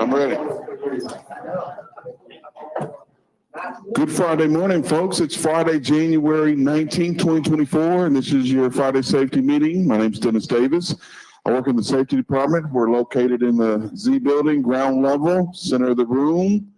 I'm ready. Good Friday morning, folks. It's Friday, January 19, 2024, and this is your Friday safety meeting. My name is Dennis Davis. I work in the safety department. We're located in the Z building, ground level, center of the room,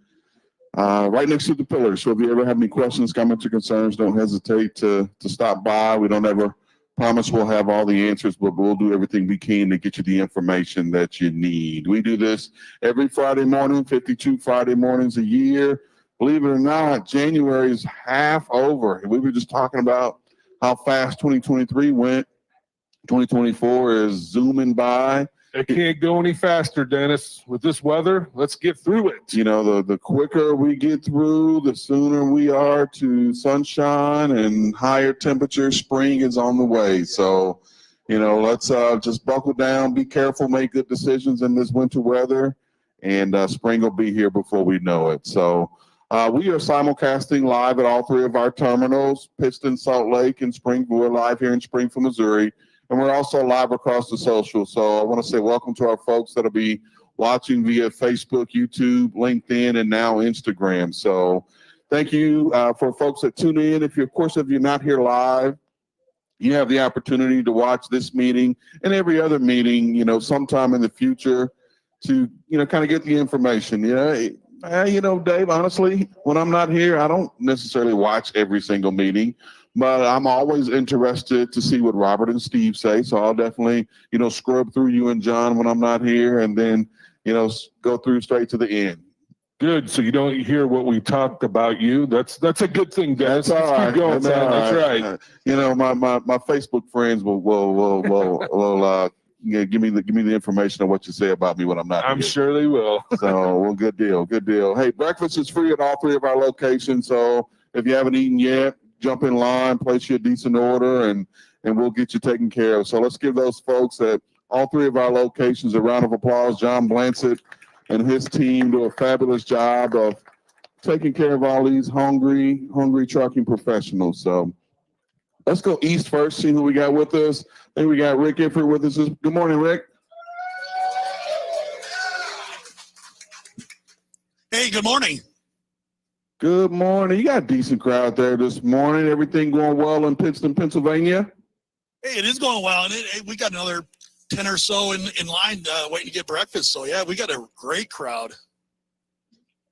right next to the pillars. So if you ever have any questions, comments, or concerns, don't hesitate to stop by. We don't ever promise we'll have all the answers, but we'll do everything we can to get you the information that you need. We do this every Friday morning, 52 Friday mornings a year. Believe it or not, January is half over. We were just talking about how fast 2023 went. 2024 is zooming by. It can't go any faster, Dennis. With this weather, let's get through it. You know, the quicker we get through, the sooner we are to sunshine and higher temperature. Spring is on the way. So, you know, let's just buckle down, be careful, make good decisions in this winter weather, and spring will be here before we know it. So we are simulcasting live at all three of our terminals, Pittston, Salt Lake, and Springfield. We're live here in Springfield, Missouri. And we're also live across the social. So I want to say welcome to our folks that'll be watching via Facebook, YouTube, LinkedIn, and now Instagram. So thank you for folks that tune in. If you're not here live, you have the opportunity to watch this meeting and every other meeting, you know, sometime in the future to, you know, kind of get the information. You know, Dave, honestly, when I'm not here, I don't necessarily watch every single meeting. But I'm always interested to see what Robert and Steve say. So I'll definitely, you know, scrub through you and John when I'm not here and then, you know, go through straight to the end. Good. So you don't hear what we talked about you. That's a good thing, Dennis. That's all right. Keep going, man. That's right. You know, my Facebook friends will give me the information of what you say about me when I'm not here. I'm sure they will. So, well, good deal. Hey, breakfast is free at all three of our locations. So if you haven't eaten yet, jump in line, place your decent order, and we'll get you taken care of. So let's give those folks at all three of our locations a round of applause. John Blansett and his team do a fabulous job of taking care of all these hungry trucking professionals. So let's go east first, see who we got with us. I think we got Rick Ifford with us. Good morning, Rick. Hey, good morning. Good morning. You got a decent crowd there this morning. Everything going well in Pittston, Pennsylvania? Hey, it is going well, and we got another 10 or so in line waiting to get breakfast. So, yeah, we got a great crowd.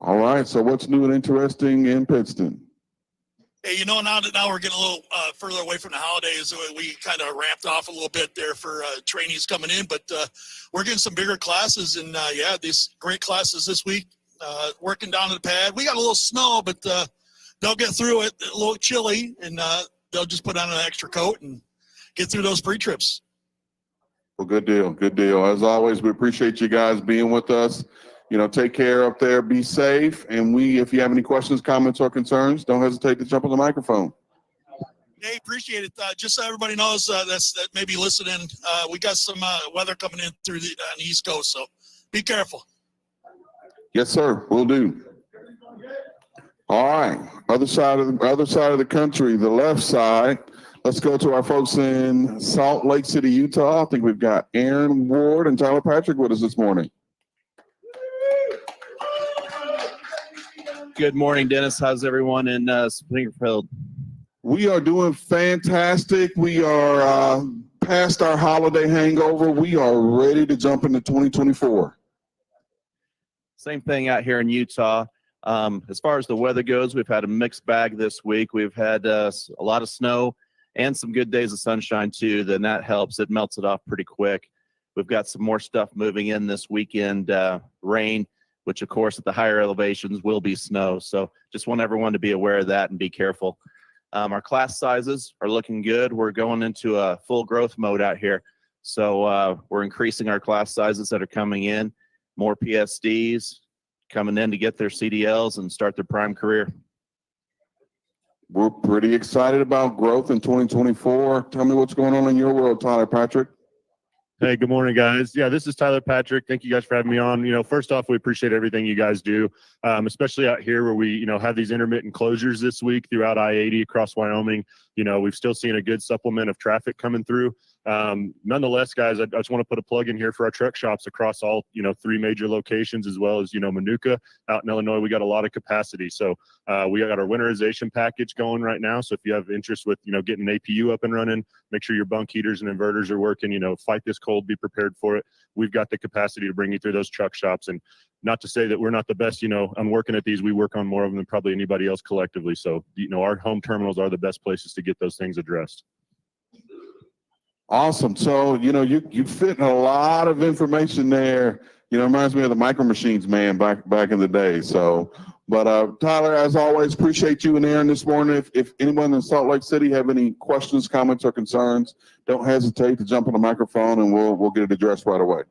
All right. So what's new and interesting in Pittston? Hey, you know, now we're getting a little further away from the holidays. We kind of ramped off a little bit there for trainees coming in, but we're getting some bigger classes, and, yeah, these great classes this week. Working down to the pad. We got a little snow, but they'll get through it. A little chilly, and they'll just put on an extra coat and get through those pre-trips. Well, good deal. As always, we appreciate you guys being with us. You know, take care up there. Be safe. And if you have any questions, comments, or concerns, don't hesitate to jump on the microphone. Hey, appreciate it. Just so everybody knows that may be listening, we got some weather coming in on the East Coast, so be careful. Yes, sir. Will do. All right. Other side of the country, the left side. Let's go to our folks in Salt Lake City, Utah. I think we've got Aaron Ward and Tyler Patrick with us this morning. Good morning, Dennis. How's everyone in Springfield? We are doing fantastic. We are past our holiday hangover. We are ready to jump into 2024. Same thing out here in Utah. As far as the weather goes, we've had a mixed bag this week. We've had a lot of snow and some good days of sunshine too. Then that helps. It melts it off pretty quick. We've got some more stuff moving in this weekend, rain, which of course at the higher elevations will be snow. So just want everyone to be aware of that and be careful. Our class sizes are looking good. We're going into a full growth mode out here. So we're increasing our class sizes that are coming in. More PSDs coming in to get their CDLs and start their prime career. We're pretty excited about growth in 2024. Tell me what's going on in your world, Tyler Patrick. Hey, good morning, guys. Yeah, this is Tyler Patrick. Thank you guys for having me on. You know, first off, we appreciate everything you guys do, especially out here where we, you know, have these intermittent closures this week throughout I-80 across Wyoming. You know, we've still seen a good supplement of traffic coming through. Nonetheless, guys, I just want to put a plug in here for our truck shops across all, 3 major locations, as well as, Manuka out in Illinois. We got a lot of capacity. So we got our winterization package going right now. So if you have interest with, getting an APU up and running, make sure your bunk heaters and inverters are working, fight this cold, be prepared for it. We've got the capacity to bring you through those truck shops. And not to say that we're not the best, on working at these. We work on more of them than probably anybody else collectively. So, our home terminals are the best places to get those things addressed. Awesome. So, you fit in a lot of information there. Reminds me of the Micro Machines man back in the day. So, but Tyler, as always, appreciate you and Aaron this morning. If anyone in Salt Lake City have any questions, comments, or concerns, don't hesitate to jump on the microphone and we'll get it addressed right away.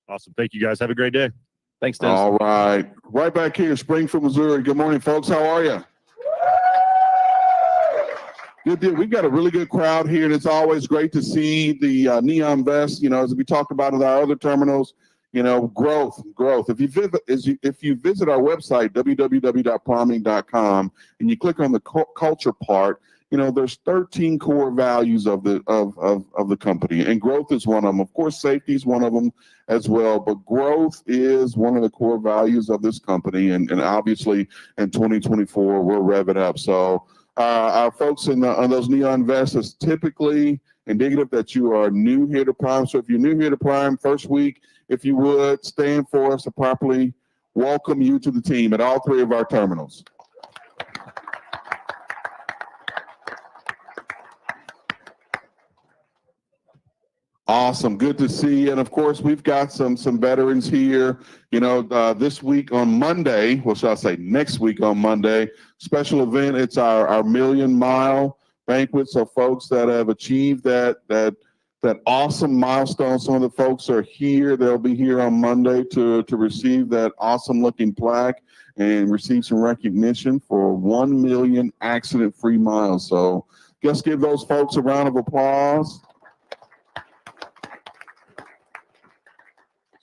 Awesome. Thank you, guys. Have a great day. Thanks, Dennis. All right. Right back here, Springfield, Missouri. Good morning, folks. How are you? Good deal. We've got a really good crowd here, and it's always great to see the neon vests. As we talked about with our other terminals, growth. If you visit our website, www.priming.com, and you click on the culture part, there's 13 core values of the company, and growth is one of them. Of course, safety is one of them as well, but growth is one of the core values of this company, and obviously in 2024 we'll rev it up. So our folks on those neon vests is typically indicative that you are new here to Prime. So if you're new here to Prime, first week, if you would stand for us to properly welcome you to the team at all 3 of our terminals. Awesome. Good to see you. And of course, we've got some veterans here. This week on Monday, well, shall I say next week on Monday, special event. It's our 1,000,000-mile banquet. So folks that have achieved that awesome milestone, some of the folks are here. They'll be here on Monday to receive that awesome looking plaque and receive some recognition for 1 million accident-free miles. So just give those folks a round of applause.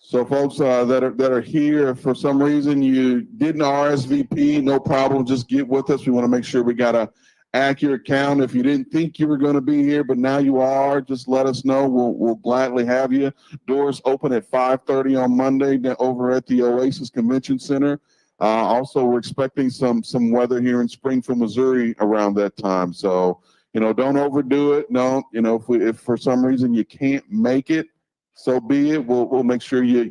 So folks that are here, if for some reason you didn't RSVP, no problem, just get with us. We want to make sure we got a accurate count. If you didn't think you were going to be here, but now you are, just let us know. We'll gladly have you. Doors open at 5:30 on Monday over at the Oasis Convention Center. Also, we're expecting some weather here in Springfield, Missouri around that time. So, don't overdo it. No, if for some reason you can't make it, so be it. We'll make sure you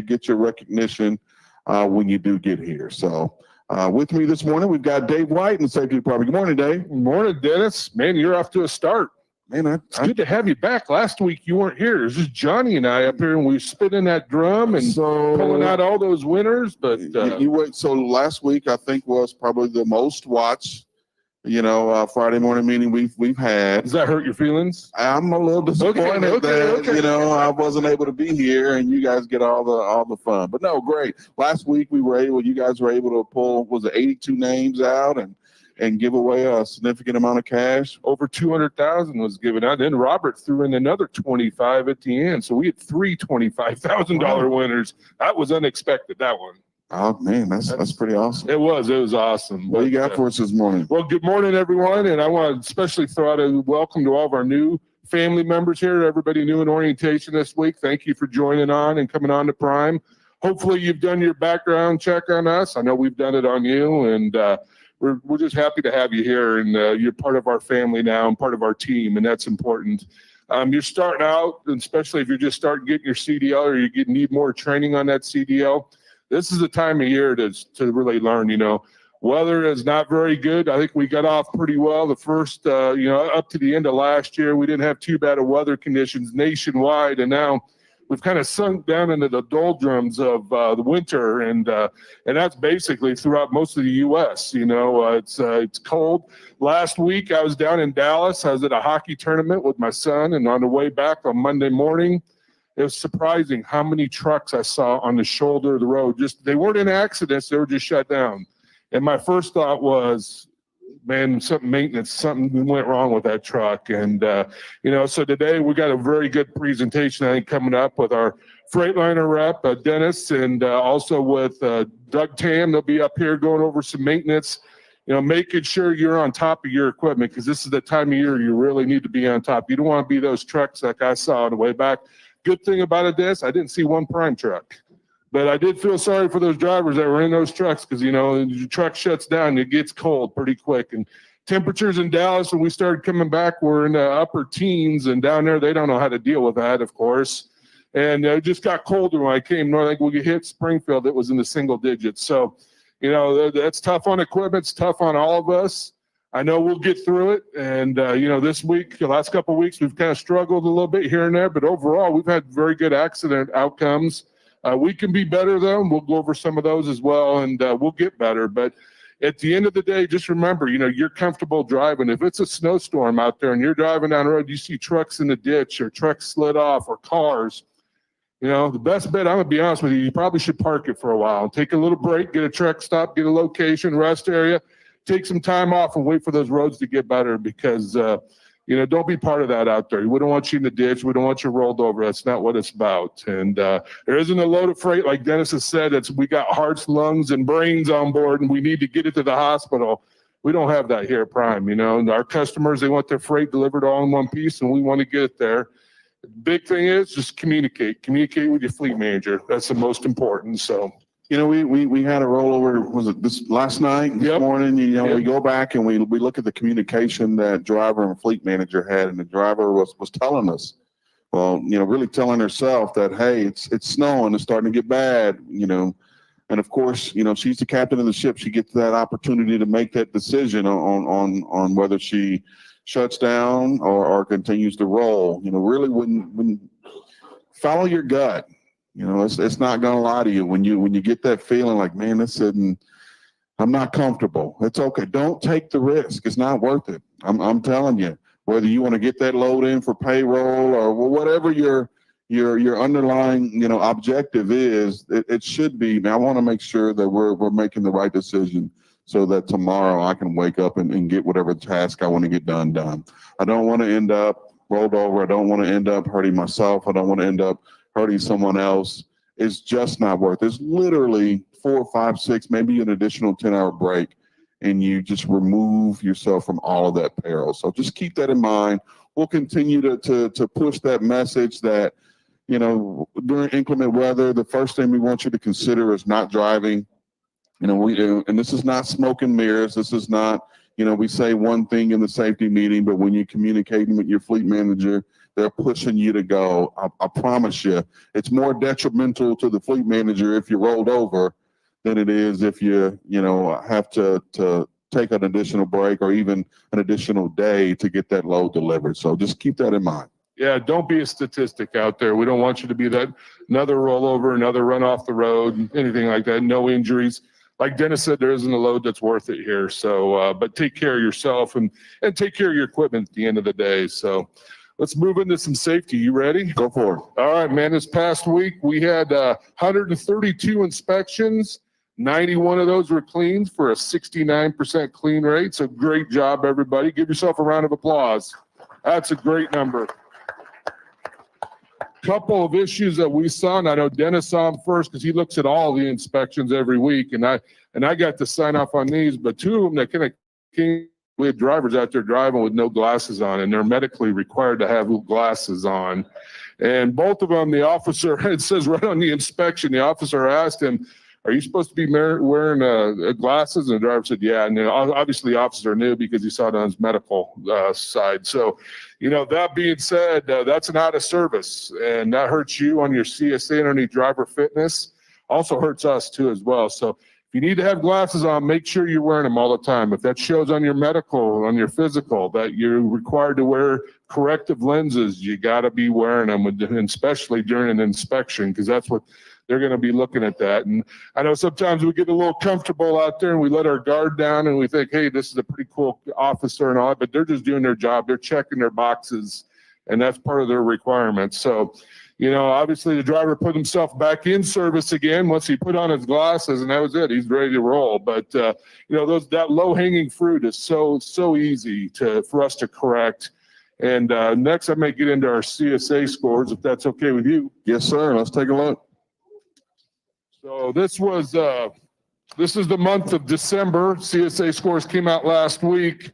get your recognition when you do get here. So with me this morning, we've got Dave White in the safety department. Good morning, Dave. Good morning, Dennis. Man, you're off to a start. Man, It's good to have you back. Last week you weren't here. It was just Johnny and I up here, and we were spinning that drum and pulling out all those winners. But you wait. So last week I think was probably the most watched Friday morning meeting we've had. Does that hurt your feelings? I'm a little disappointed that I wasn't able to be here and you guys get all the fun. But no, great. Last week you guys were able to pull 82 names out and give away a significant amount of cash. Over 200,000 was given out. Then Robert threw in another 25 at the end, so we had 3 $25,000 winners. That was unexpected. That one. Oh man, that's pretty awesome. It was awesome. What do you got for us this morning? Well, good morning, everyone, and I want to especially throw out a welcome to all of our new family members here. Everybody new in orientation this week. Thank you for joining on and coming on to Prime. Hopefully, you've done your background check on us. I know we've done it on you, and we're just happy to have you here. And you're part of our family now and part of our team, and that's important. You're starting out, and especially if you're just starting getting your CDL or you need more training on that CDL. This is the time of year to really learn. Weather is not very good. I think we got off pretty well the first, up to the end of last year. We didn't have too bad of weather conditions nationwide, and now we've kind of sunk down into the doldrums of the winter, and that's basically throughout most of the U.S. It's cold. Last week I was down in Dallas. I was at a hockey tournament with my son, and on the way back on Monday morning, it was surprising how many trucks I saw on the shoulder of the road. They weren't in accidents, they were just shut down. And my first thought was, man, something went wrong with that truck. And, so today we got a very good presentation, I think, coming up with our Freightliner rep, Dennis, and also with Doug Tam. They'll be up here going over some maintenance making sure you're on top of your equipment, because this is the time of year you really need to be on top. You don't want to be those trucks like I saw on the way back. Good thing about it is I didn't see one prime truck, but I did feel sorry for those drivers that were in those trucks, because the truck shuts down, it gets cold pretty quick. And temperatures in Dallas when we started coming back were in the upper teens, and down there they don't know how to deal with that, of course. And it just got colder when I came north. Like when we hit Springfield, it was in the single digits. So that's tough on equipment. It's tough on all of us. I know we'll get through it. And, this week, the last couple of weeks, we've kind of struggled a little bit here and there, but overall, we've had very good accident outcomes. We can be better, though. We'll go over some of those as well, and we'll get better. But at the end of the day, just remember, you're comfortable driving. If it's a snowstorm out there and you're driving down the road, you see trucks in the ditch or trucks slid off or cars, the best bet, I'm going to be honest with you, you probably should park it for a while. Take a little break, get a truck stop, get a location, rest area, take some time off and wait for those roads to get better, because, don't be part of that out there. We don't want you in the ditch. We don't want you rolled over. That's not what it's about. And there isn't a load of freight, like Dennis has said, we got hearts, lungs, and brains on board, and we need to get it to the hospital. We don't have that here at Prime. And our customers, they want their freight delivered all in one piece, and we want to get it there. The big thing is just communicate with your fleet manager. That's the most important. So, we had a rollover, was it this last night, this Yep. morning, Yep. we go back and we look at the communication that driver and fleet manager had, and the driver was telling us, well, really telling herself that, hey, it's snowing, it's starting to get bad, and of course, she's the captain of the ship. She gets that opportunity to make that decision on whether she shuts down or continues to roll. Really when follow your gut. It's not gonna lie to you when you get that feeling like, man, I'm not comfortable. It's okay. Don't take the risk. It's not worth it. I'm telling you, whether you want to get that load in for payroll or whatever your underlying objective is, it should be. I want to make sure that we're making the right decision, so that tomorrow I can wake up and get whatever task I want to get done. I don't want to end up rolled over. I don't want to end up hurting myself. I don't want to end up hurting someone else. It's just not worth it. It's literally 4, 5, 6, maybe an additional 10-hour break, and you just remove yourself from all of that peril. So just keep that in mind. We'll continue to push that message that, during inclement weather, the first thing we want you to consider is not driving. And this is not smoke and mirrors. This is not, we say one thing in the safety meeting, but when you're communicating with your fleet manager, they're pushing you to go. I promise you, it's more detrimental to the fleet manager if you're rolled over than it is if you, have to take an additional break or even an additional day to get that load delivered. So just keep that in mind. Yeah, don't be a statistic out there. We don't want you to be that another rollover, another run off the road, anything like that. No injuries. Like Dennis said, there isn't a load that's worth it here. So, but take care of yourself and take care of your equipment at the end of the day. So let's move into some safety. You ready? Go for it. All right, man. This past week, we had 132 inspections. 91 of those were cleaned for a 69% clean rate. So great job, everybody. Give yourself a round of applause. That's a great number. Couple of issues that we saw, and I know Dennis saw them first because he looks at all the inspections every week, and I got to sign off on these, but two of them that kind of came, we had drivers out there driving with no glasses on, and they're medically required to have glasses on. And both of them, the officer, it says right on the inspection, the officer asked him, are you supposed to be wearing glasses? And the driver said, yeah. And then obviously the officer knew because he saw it on his medical side. So, that being said, that's an out of service, and that hurts you on your CSA underneath driver fitness. Also hurts us too as well. So if you need to have glasses on, make sure you're wearing them all the time. If that shows on your medical, on your physical, that you're required to wear corrective lenses, you got to be wearing them, and especially during an inspection, because that's what they're going to be looking at that. And I know sometimes we get a little comfortable out there and we let our guard down and we think, hey, this is a pretty cool officer and all, but they're just doing their job. They're checking their boxes, and that's part of their requirements. So, obviously the driver put himself back in service again once he put on his glasses, and that was it. He's ready to roll. But, that low-hanging fruit is so easy for us to correct. And next I may get into our CSA scores, if that's okay with you. Yes, sir. Let's take a look. So this was This is the month of December. CSA scores came out last week.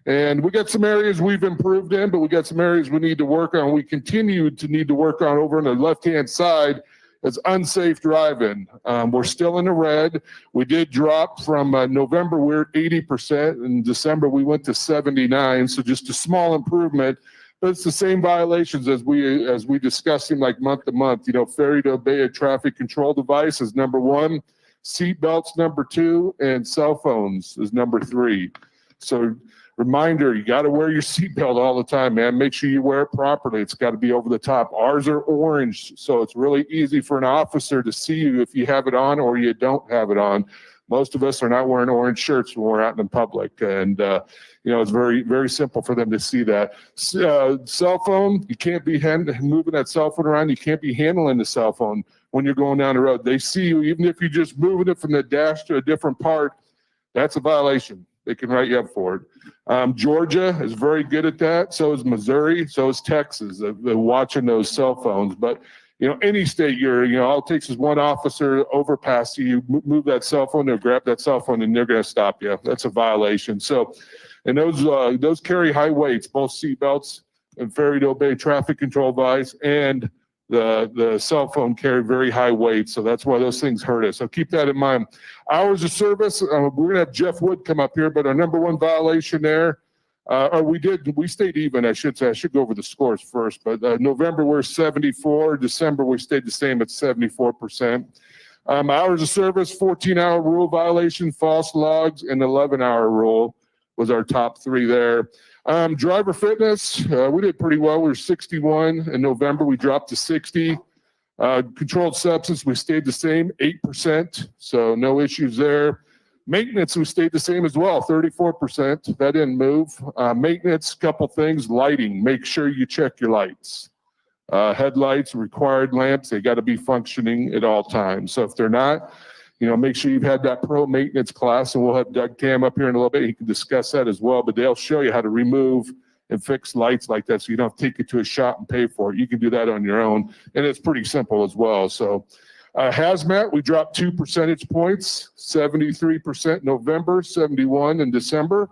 And we got some areas we've improved in, but we got some areas we need to work on. We continue to need to work on over on the left-hand side as unsafe driving. We're still in the red. We did drop from November, we're at 80%. In December, we went to 79. So just a small improvement, but it's the same violations as we discuss them like month to month. You know, failure to obey a traffic control device is number 1, seat belts number 2, and cell phones is number 3. So reminder, you got to wear your seatbelt all the time, man. Make sure you wear it properly. It's got to be over the top. Ours are orange, so it's really easy for an officer to see you if you have it on or you don't have it on. Most of us are not wearing orange shirts when we're out in public, and you know, it's very, very simple for them to see that. Cell phone, you can't be moving that cell phone around. You can't be handling the cell phone when you're going down the road. They see you, even if you're just moving it from the dash to a different part. That's a violation. They can write you up for it. Georgia is very good at that. So is Missouri. So is Texas. They're watching those cell phones. But, you know, any state all it takes is one officer overpass you, move that cell phone, they'll grab that cell phone and they're going to stop you. That's a violation. So, and those carry high weights, both seat belts and failure to obey traffic control device and the cell phone carry very high weight, so that's why those things hurt us. So keep that in mind. Hours of service, we're gonna have Jeff Wood come up here, but our number 1 violation there, we stayed even, I should say. I should go over the scores first, but November we're 74, December we stayed the same at 74%. Hours of service, 14-hour rule violation, false logs, and 11-hour rule was our top 3 there. Driver fitness, we did pretty well. We were 61 in November. We dropped to 60. Controlled substance, we stayed the same, 8%. So no issues there. Maintenance, we stayed the same as well, 34%. That didn't move. Maintenance, couple things. Lighting, make sure you check your lights. Headlights, required lamps, they got to be functioning at all times. So if they're not, make sure you've had that pro maintenance class, and we'll have Doug Tam up here in a little bit. He can discuss that as well, but they'll show you how to remove and fix lights like that so you don't have to take it to a shop and pay for it. You can do that on your own, and it's pretty simple as well. So hazmat, we dropped 2 percentage points, 73% November, 71 in December.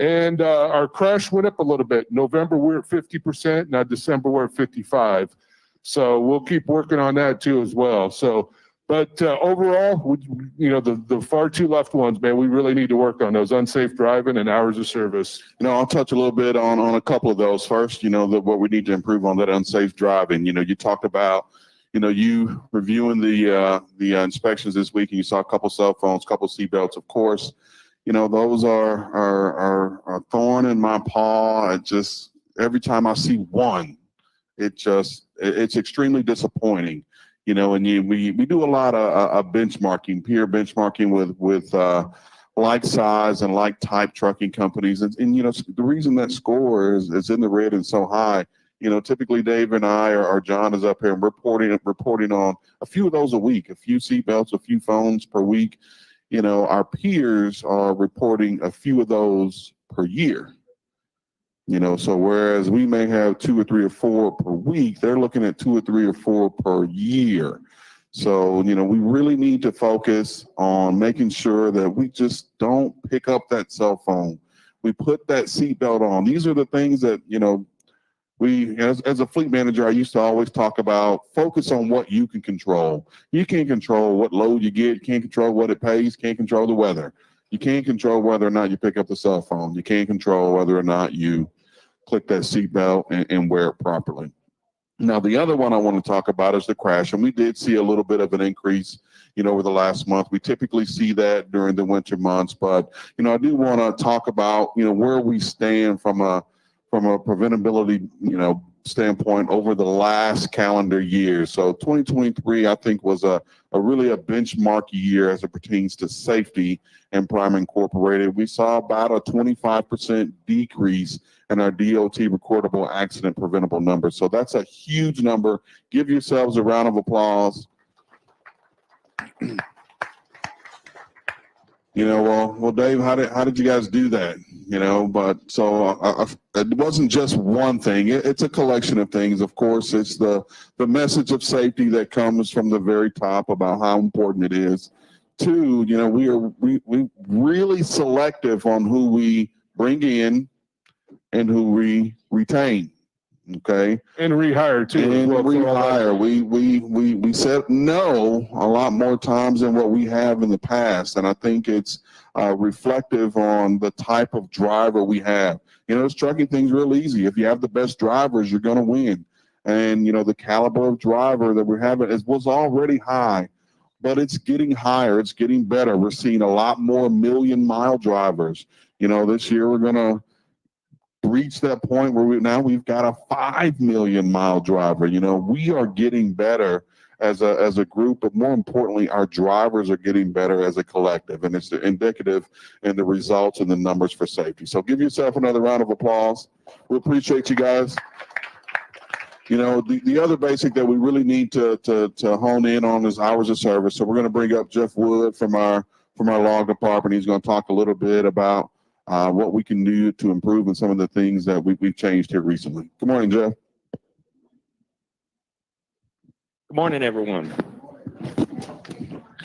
And our crash went up a little bit. November, we're at 50%. Now December, we're at 55. So we'll keep working on that too as well. So, but overall, the far 2 left ones, man, we really need to work on those: unsafe driving and hours of service. I'll touch a little bit on a couple of those. First, what we need to improve on that unsafe driving. You talked about, you reviewing the inspections this week, and you saw a couple cell phones, couple seatbelts, of course. Those are a thorn in my paw. It just, every time I see one, it's extremely disappointing. And we do a lot of benchmarking, peer benchmarking with like size and like type trucking companies. And the reason that score is in the red and so high, typically Dave and I or John is up here and reporting on a few of those a week, a few seatbelts, a few phones per week. Our peers are reporting a few of those per year. So whereas we may have 2 or 3 or 4 per week, they're looking at 2 or 3 or 4 per year. So, we really need to focus on making sure that we just don't pick up that cell phone. We put that seatbelt on. These are the things that, we, as a fleet manager, I used to always talk about focus on what you can control. You can't control what load you get. You can't control what it pays. Can't control the weather. You can't control whether or not you pick up the cell phone. You can't control whether or not you click that seatbelt and wear it properly. Now, the other one I want to talk about is the crash, and we did see a little bit of an increase, over the last month. We typically see that during the winter months, but I do want to talk about where we stand from a preventability standpoint over the last calendar year. So 2023, I think, was a really a benchmark year as it pertains to safety and Prime Incorporated. We saw about a 25% decrease in our DOT recordable accident preventable number. So that's a huge number. Give yourselves a round of applause. Well, Dave, how did you guys do that? But so it wasn't just one thing. It's a collection of things. Of course, it's the message of safety that comes from the very top about how important it is two, you know, we really selective on who we bring in and who we retain. Okay. And rehire too. as And well, for all that. rehire. We said no a lot more times than what we have in the past. And I think it's reflective on the type of driver we have. You know, this trucking thing's real easy. If you have the best drivers, you're going to win. And, you know, the caliber of driver that we're having was already high, but it's getting higher. It's getting better. We're seeing a lot more million-mile drivers. You know, this year we're going to reach that point where we've got a 5 million mile driver. You know, we are getting better as a group, but more importantly, our drivers are getting better as a collective, and it's indicative in the results and the numbers for safety. So give yourself another round of applause. We appreciate you guys. You know, the other basic that we really need to hone in on is hours of service. So we're going to bring up Jeff Wood from our log department. He's going to talk a little bit about what we can do to improve and some of the things that we've changed here recently. Good morning, Jeff. Good morning, everyone.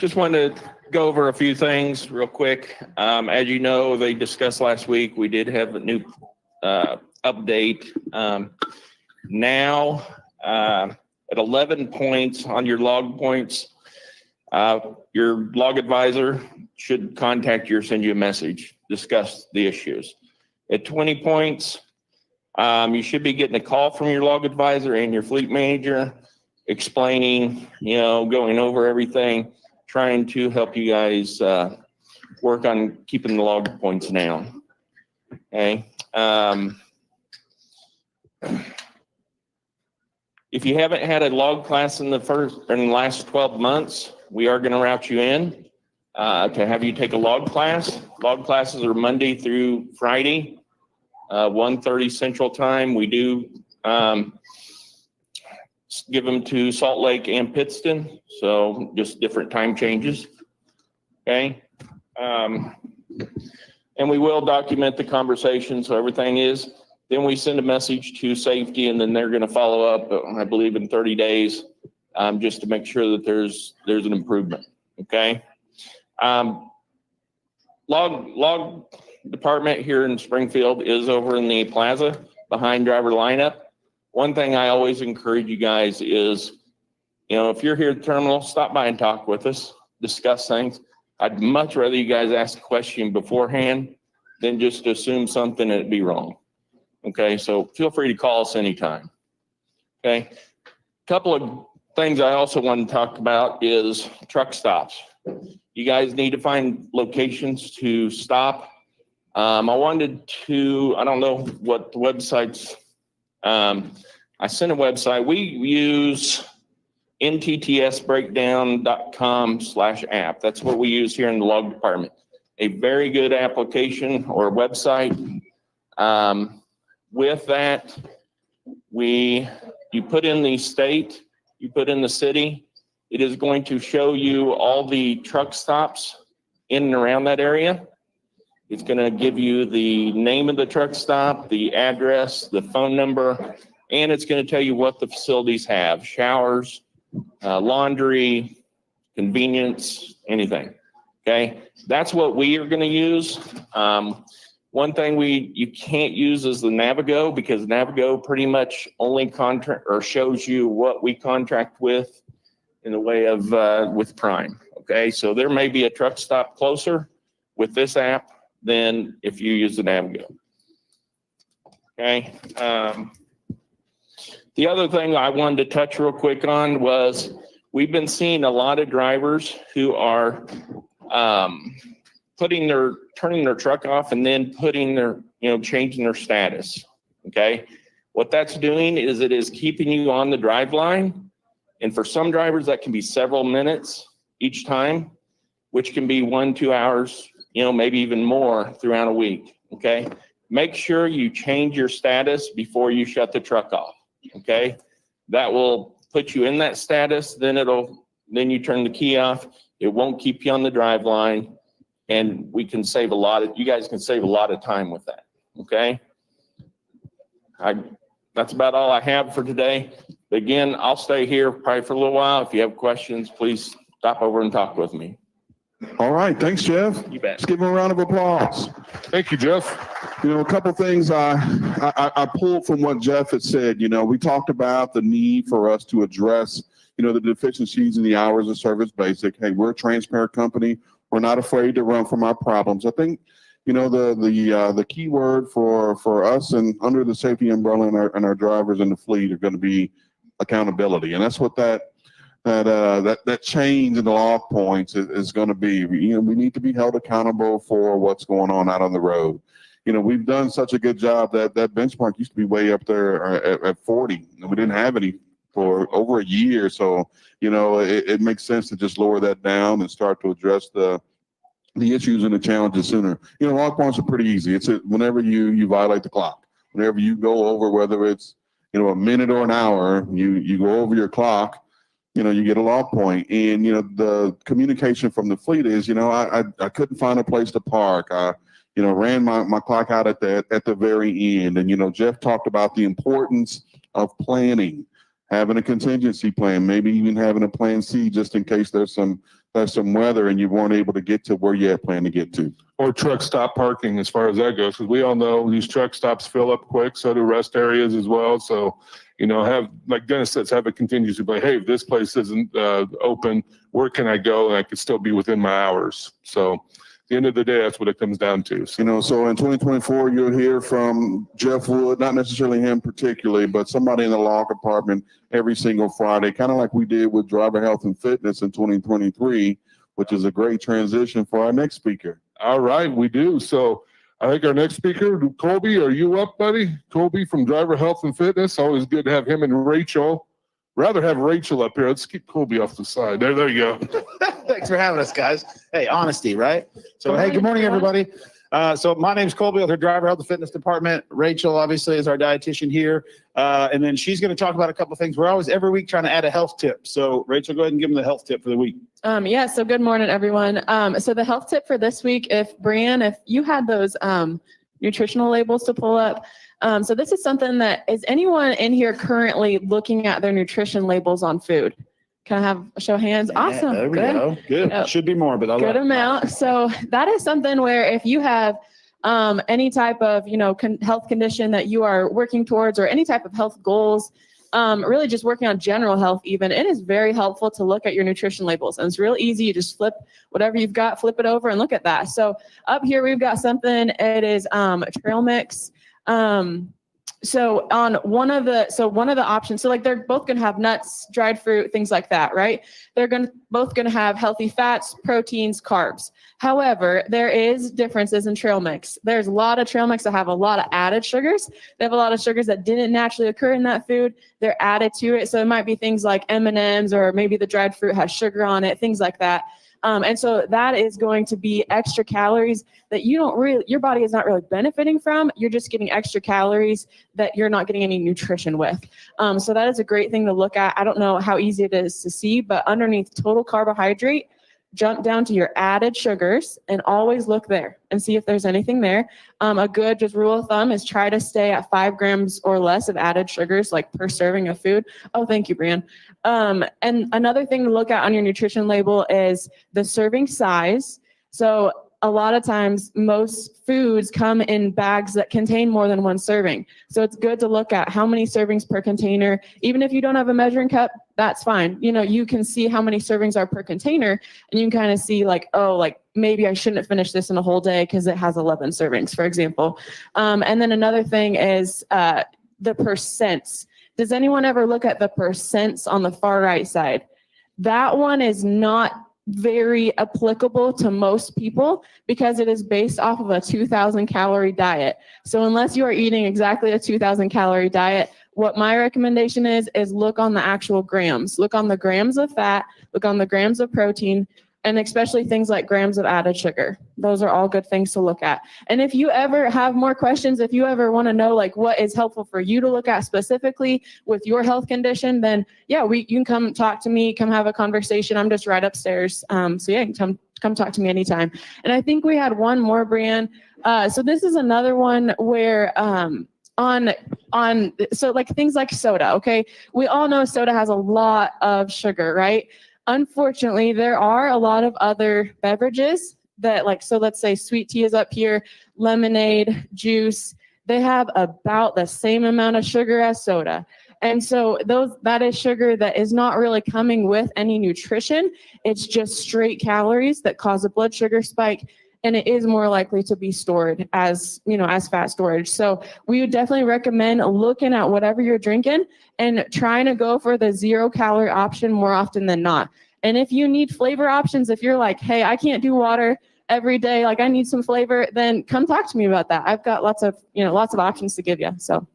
Just wanted to go over a few things real quick. As you know, they discussed last week, we did have a new update. Now, at 11 points on your log points, your log advisor should contact you or send you a message, discuss the issues. At 20 points, you should be getting a call from your log advisor and your fleet manager explaining, you know, going over everything, trying to help you guys work on keeping the log points down. Okay. If you haven't had a log class in the last 12 months, we are going to route you in to have you take a log class. Log classes are Monday through Friday, 1:30 Central Time. We do give them to Salt Lake and Pittston, so just different time changes. Okay. And we will document the conversation, so everything is. Then we send a message to safety, and then they're going to follow up, I believe, in 30 days, just to make sure that there's an improvement. Okay. Log department here in Springfield is over in the plaza behind driver lineup. One thing I always encourage you guys is, you know, if you're here at the terminal, stop by and talk with us, discuss things. I'd much rather you guys ask a question beforehand than just assume something and it be wrong. Okay, so feel free to call us anytime. Okay, a couple of things I also want to talk about is truck stops. You guys need to find locations to stop. I wanted to, I don't know what the websites, I sent a website. We use nttsbreakdown.com/app. That's what we use here in the log department. A very good application or website. With that, you put in the state, you put in the city, it is going to show you all the truck stops in and around that area. It's going to give you the name of the truck stop, the address, the phone number, and it's going to tell you what the facilities have: showers, laundry, convenience, anything. Okay, that's what we are going to use. One thing you can't use is the Navigo, because Navigo pretty much only contract or shows you what we contract with in the way of with Prime. Okay, so there may be a truck stop closer with this app than if you use the Navigo. Okay. The other thing I wanted to touch real quick on was we've been seeing a lot of drivers who are turning their truck off and then changing their status. Okay. What that's doing is it is keeping you on the drive line. And for some drivers, that can be several minutes each time, which can be 1-2 hours, maybe even more throughout a week. Okay. Make sure you change your status before you shut the truck off. Okay. That will put you in that status. Then you turn the key off. It won't keep you on the drive line. And you guys can save a lot of time with that. Okay. That's about all I have for today. Again, I'll stay here probably for a little while. If you have questions, please stop over and talk with me. All right. Thanks, Jeff. You bet. Let's give him a round of applause. Thank you, Jeff. You know, a couple things I pulled from what Jeff had said. You know, we talked about the need for us to address, you know, the deficiencies in the hours of service basic. Hey, we're a transparent company. We're not afraid to run from our problems. I think, you know, the key word for us and under the safety umbrella and our drivers in the fleet are going to be accountability, and that's what that change in the log points is going to be. You know, we need to be held accountable for what's going on out on the road. You know, we've done such a good job that benchmark used to be way up there at 40, and we didn't have any for over a year. So, you know, it makes sense to just lower that down and start to address the issues and the challenges sooner. You know, log points are pretty easy. It's whenever you violate the clock, whenever you go over, whether it's, you know, a minute or an hour, you go over your clock, you know, you get a log point. And, you know, the communication from the fleet is, you know, I couldn't find a place to park. I, you know, ran my clock out at the very end. And, you know, Jeff talked about the importance of planning, having a contingency plan, maybe even having a plan C just in case there's some weather and you weren't able to get to where you had planned to get to. Or truck stop parking as far as that goes, because we all know these truck stops fill up quick, so do rest areas as well. So, you know, have, like Dennis says, have a contingency plan. Hey, if this place isn't open, where can I go? And I could still be within my hours. So at the end of the day, that's what it comes down to. So, you know, so in 2024, you'll hear from Jeff Wood, not necessarily him particularly, but somebody in the law department every single Friday, kind of like we did with driver health and fitness in 2023, which is a great transition for our next speaker. all right, we do. So I think our next speaker, Colby, are you up, buddy? Colby from Driver Health and Fitness. Always good to have him and Rachel. Rather have Rachel up here. Let's keep Colby off the side. There you go. Thanks for having us, guys. Hey, honesty, right? So, hey, good morning, everybody. So my name's Colby with our Driver Health and Fitness Department. Rachel, obviously, is our dietitian here. And then she's going to talk about a couple of things. We're always, every week, trying to add a health tip. So, Rachel, go ahead and give them the health tip for the week. Yeah, so good morning, everyone. So the health tip for this week, if you had those nutritional labels to pull up. So this is something that, is anyone in here currently looking at their nutrition labels on food? Can I have a show of hands? Awesome. There we Good. go. Good. Yep. Should be more, but I'll Good let- amount. So that is something where if you have any type of, health condition that you are working towards or any type of health goals, really just working on general health even, it is very helpful to look at your nutrition labels. And it's real easy. You just flip whatever you've got, flip it over and look at that. So up here, we've got something, it is trail mix. So on one of the options, so like they're both going to have nuts, dried fruit, things like that, right? They're both going to have healthy fats, proteins, carbs. However, there is differences in trail mix. There's a lot of trail mix that have a lot of added sugars. They have a lot of sugars that didn't naturally occur in that food. They're added to it. So it might be things like M&Ms, or maybe the dried fruit has sugar on it, things like that. And so that is going to be extra calories that your body is not really benefiting from. You're just getting extra calories that you're not getting any nutrition with. So that is a great thing to look at. I don't know how easy it is to see, but underneath total carbohydrate, jump down to your added sugars and always look there and see if there's anything there. A good just rule of thumb is try to stay at 5 grams or less of added sugars, like per serving of food. Oh, thank you, Brian. And another thing to look at on your nutrition label is the serving size. So a lot of times, most foods come in bags that contain more than one serving. So it's good to look at how many servings per container. Even if you don't have a measuring cup, that's fine. You can see how many servings are per container, and you can kind of see like, oh, like maybe I shouldn't finish this in a whole day because it has 11 servings, for example. And then another thing is the percents. Does anyone ever look at the percents on the far right side? That one is not very applicable to most people because it is based off of a 2,000 calorie diet. So unless you are eating exactly a 2,000 calorie diet, what my recommendation is look on the actual grams. Look on the grams of fat, look on the grams of protein, and especially things like grams of added sugar. Those are all good things to look at. And if you ever have more questions, if you ever want to know like what is helpful for you to look at specifically with your health condition, then yeah, you can come talk to me, come have a conversation. I'm just right upstairs. So yeah, you can come talk to me anytime. And I think we had one more, Brian. So this is another one where so like things like soda, okay? We all know soda has a lot of sugar, right? Unfortunately, there are a lot of other beverages that so let's say sweet tea is up here, lemonade, juice, they have about the same amount of sugar as soda. And so that is sugar that is not really coming with any nutrition. It's just straight calories that cause a blood sugar spike. And it is more likely to be stored as fat storage. So we would definitely recommend looking at whatever you're drinking and trying to go for the 0-calorie option more often than not. And if you need flavor options, if you're like, hey, I can't do water every day, I need some flavor, then come talk to me about that. I've got lots of options to give you. So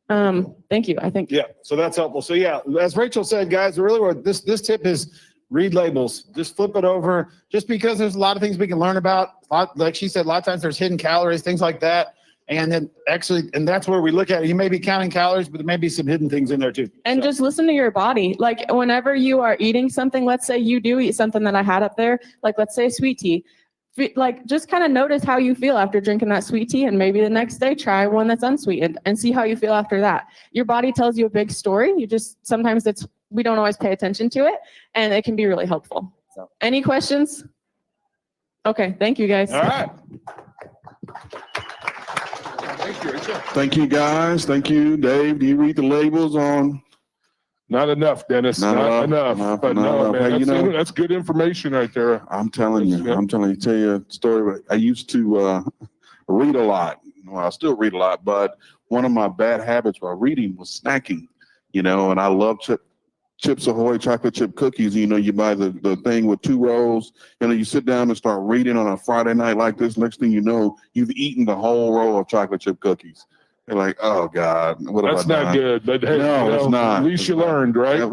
thank you. I think. Yeah, so that's helpful. So yeah, as Rachel said, guys, really what this tip is, read labels. Just flip it over. Just because there's a lot of things we can learn about. Like she said, a lot of times there's hidden calories, things like that. And then and that's where we look at it. You may be counting calories, but there may be some hidden things in there too. And just listen to your body. Like whenever you are eating something, let's say you do eat something that I had up there, like let's say sweet tea. Just kind of notice how you feel after drinking that sweet tea, and maybe the next day try one that's unsweetened and see how you feel after that. Your body tells you a big story. Sometimes we don't always pay attention to it, and it can be really helpful. So any questions? Okay, thank you guys. All right. Thank you, Rachel. Thank you, guys. Thank you, Dave. Do you read the labels on? Not enough, Dennis. Not enough. But no, man, that's good information right there. I'm telling you. Tell you a story. I used to read a lot. Well, I still read a lot, but one of my bad habits while reading was snacking. And I love Chips Ahoy chocolate chip cookies. You buy the thing with 2 rolls. You sit down and start reading on a Friday night like this. Next thing you know, you've eaten the whole roll of chocolate chip cookies. You're like, oh God, what that's have I not done? Good. But hey, no, it's not. At least you learned, right?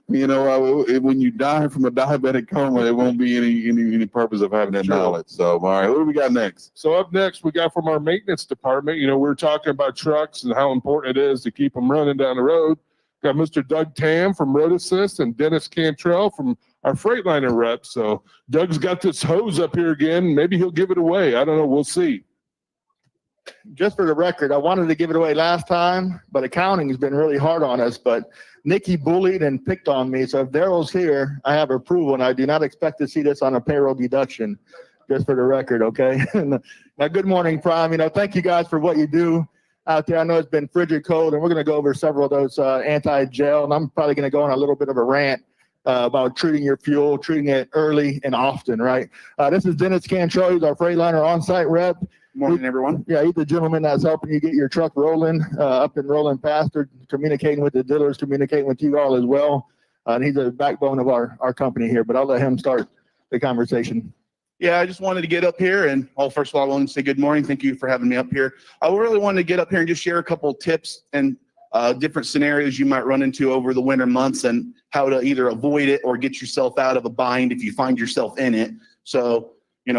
When you die from a diabetic coma, there won't be any purpose of having that knowledge. So, all right, what do we got next? So up next, we got from our maintenance department. We're talking about trucks and how important it is to keep them running down the road. Got Mr. Doug Tam from Road Assist and Dennis Cantrell from our Freightliner rep. So Doug's got this hose up here again. Maybe he'll give it away. I don't know. We'll see. Just for the record, I wanted to give it away last time, but accounting has been really hard on us. But Nikki bullied and picked on me. So if Daryl's here, I have approval, and I do not expect to see this on a payroll deduction, just for the record, okay? Now, good morning, Prime. Thank you guys for what you do out there. I know it's been frigid cold, and we're going to go over several of those anti-gel, and I'm probably going to go on a little bit of a rant about treating your fuel, treating it early and often, right? This is Dennis Cantrell. He's our Freightliner on-site rep. Morning, everyone. Yeah, he's the gentleman that's helping you get your truck rolling, up and rolling faster, communicating with the dealers, communicating with you all as well. And he's the backbone of our company here, but I'll let him start the conversation. Yeah, I just wanted to get up here and, first of all, I wanted to say good morning. Thank you for having me up here. I really wanted to get up here and just share a couple of tips and different scenarios you might run into over the winter months and how to either avoid it or get yourself out of a bind if you find yourself in it. So,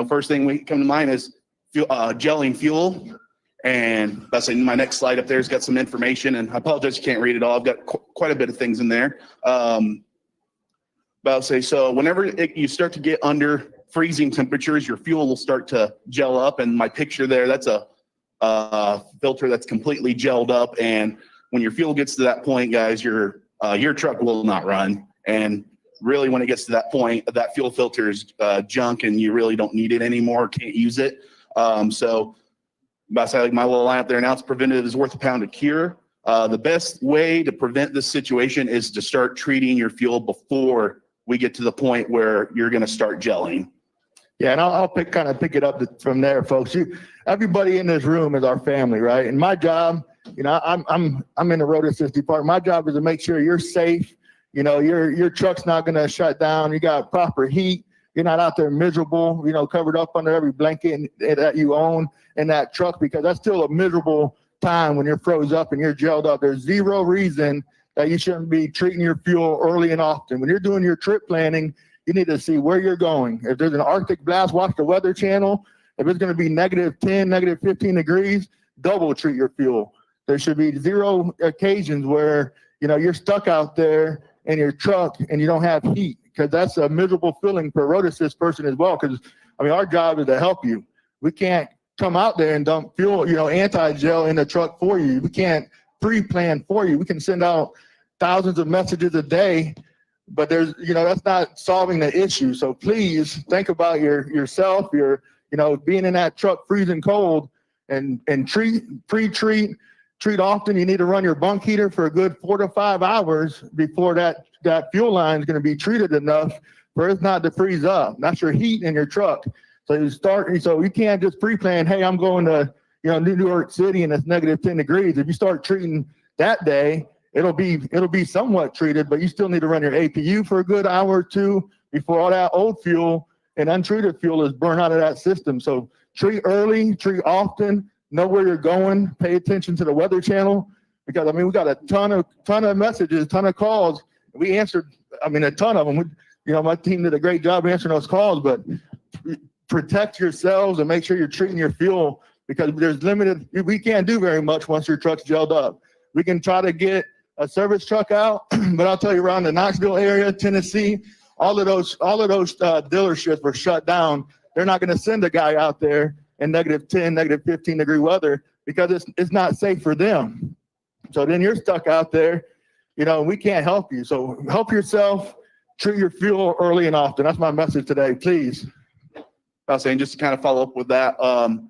first thing we come to mind is gelling fuel, and that's in my next slide up there has got some information, and I apologize you can't read it all. I've got quite a bit of things in there. So whenever you start to get under freezing temperatures, your fuel will start to gel up, and my picture there, that's a filter that's completely gelled up, and when your fuel gets to that point, guys, your truck will not run. And really, when it gets to that point, that fuel filter is junk, and you really don't need it anymore, can't use it. So about to say, like my little line up there now, it's preventative is worth a pound of cure. The best way to prevent this situation is to start treating your fuel before we get to the point where you're going to start gelling. Yeah, and I'll pick it up from there, folks. Everybody in this room is our family, right? And my job, I'm in the road assist department. My job is to make sure you're safe. Your truck's not going to shut down. You got proper heat. You're not out there miserable, covered up under every blanket that you own in that truck, because that's still a miserable time when you're froze up and you're gelled up. There's zero reason that you shouldn't be treating your fuel early and often. When you're doing your trip planning, you need to see where you're going. If there's an Arctic blast, watch the Weather Channel. If it's going to be -10, -15 degrees, double treat your fuel. There should be zero occasions where, you're stuck out there in your truck and you don't have heat, because that's a miserable feeling for a road assist person as well. Because, our job is to help you. We can't come out there and dump fuel, anti-gel in the truck for you. We can't pre-plan for you. We can send out thousands of messages a day but there's, that's not solving the issue. So please think about yourself, being in that truck freezing cold, and treat often. You need to run your bunk heater for a good 4 to 5 hours before that fuel line is going to be treated enough for it not to freeze up. That's your heat in your truck. So you can't just pre-plan, hey, I'm going to, New York City and it's negative 10 degrees. If you start treating that day, it'll be somewhat treated, but you still need to run your APU for a good hour or two before all that old fuel and untreated fuel is burned out of that system. So treat early, treat often, know where you're going, pay attention to the Weather Channel, because we got a ton of messages, ton of calls. We answered, a ton of them. My team did a great job answering those calls, but protect yourselves and make sure you're treating your fuel, because we can't do very much once your truck's gelled up. We can try to get a service truck out, but I'll tell you, around the Knoxville area, Tennessee, all of those dealerships were shut down. They're not going to send a guy out there in negative 10, negative 15 degree weather because it's not safe for them. So then you're stuck out there, we can't help you. So help yourself, treat your fuel early and often. That's my message today, please. I was saying, just to kind of follow up with that,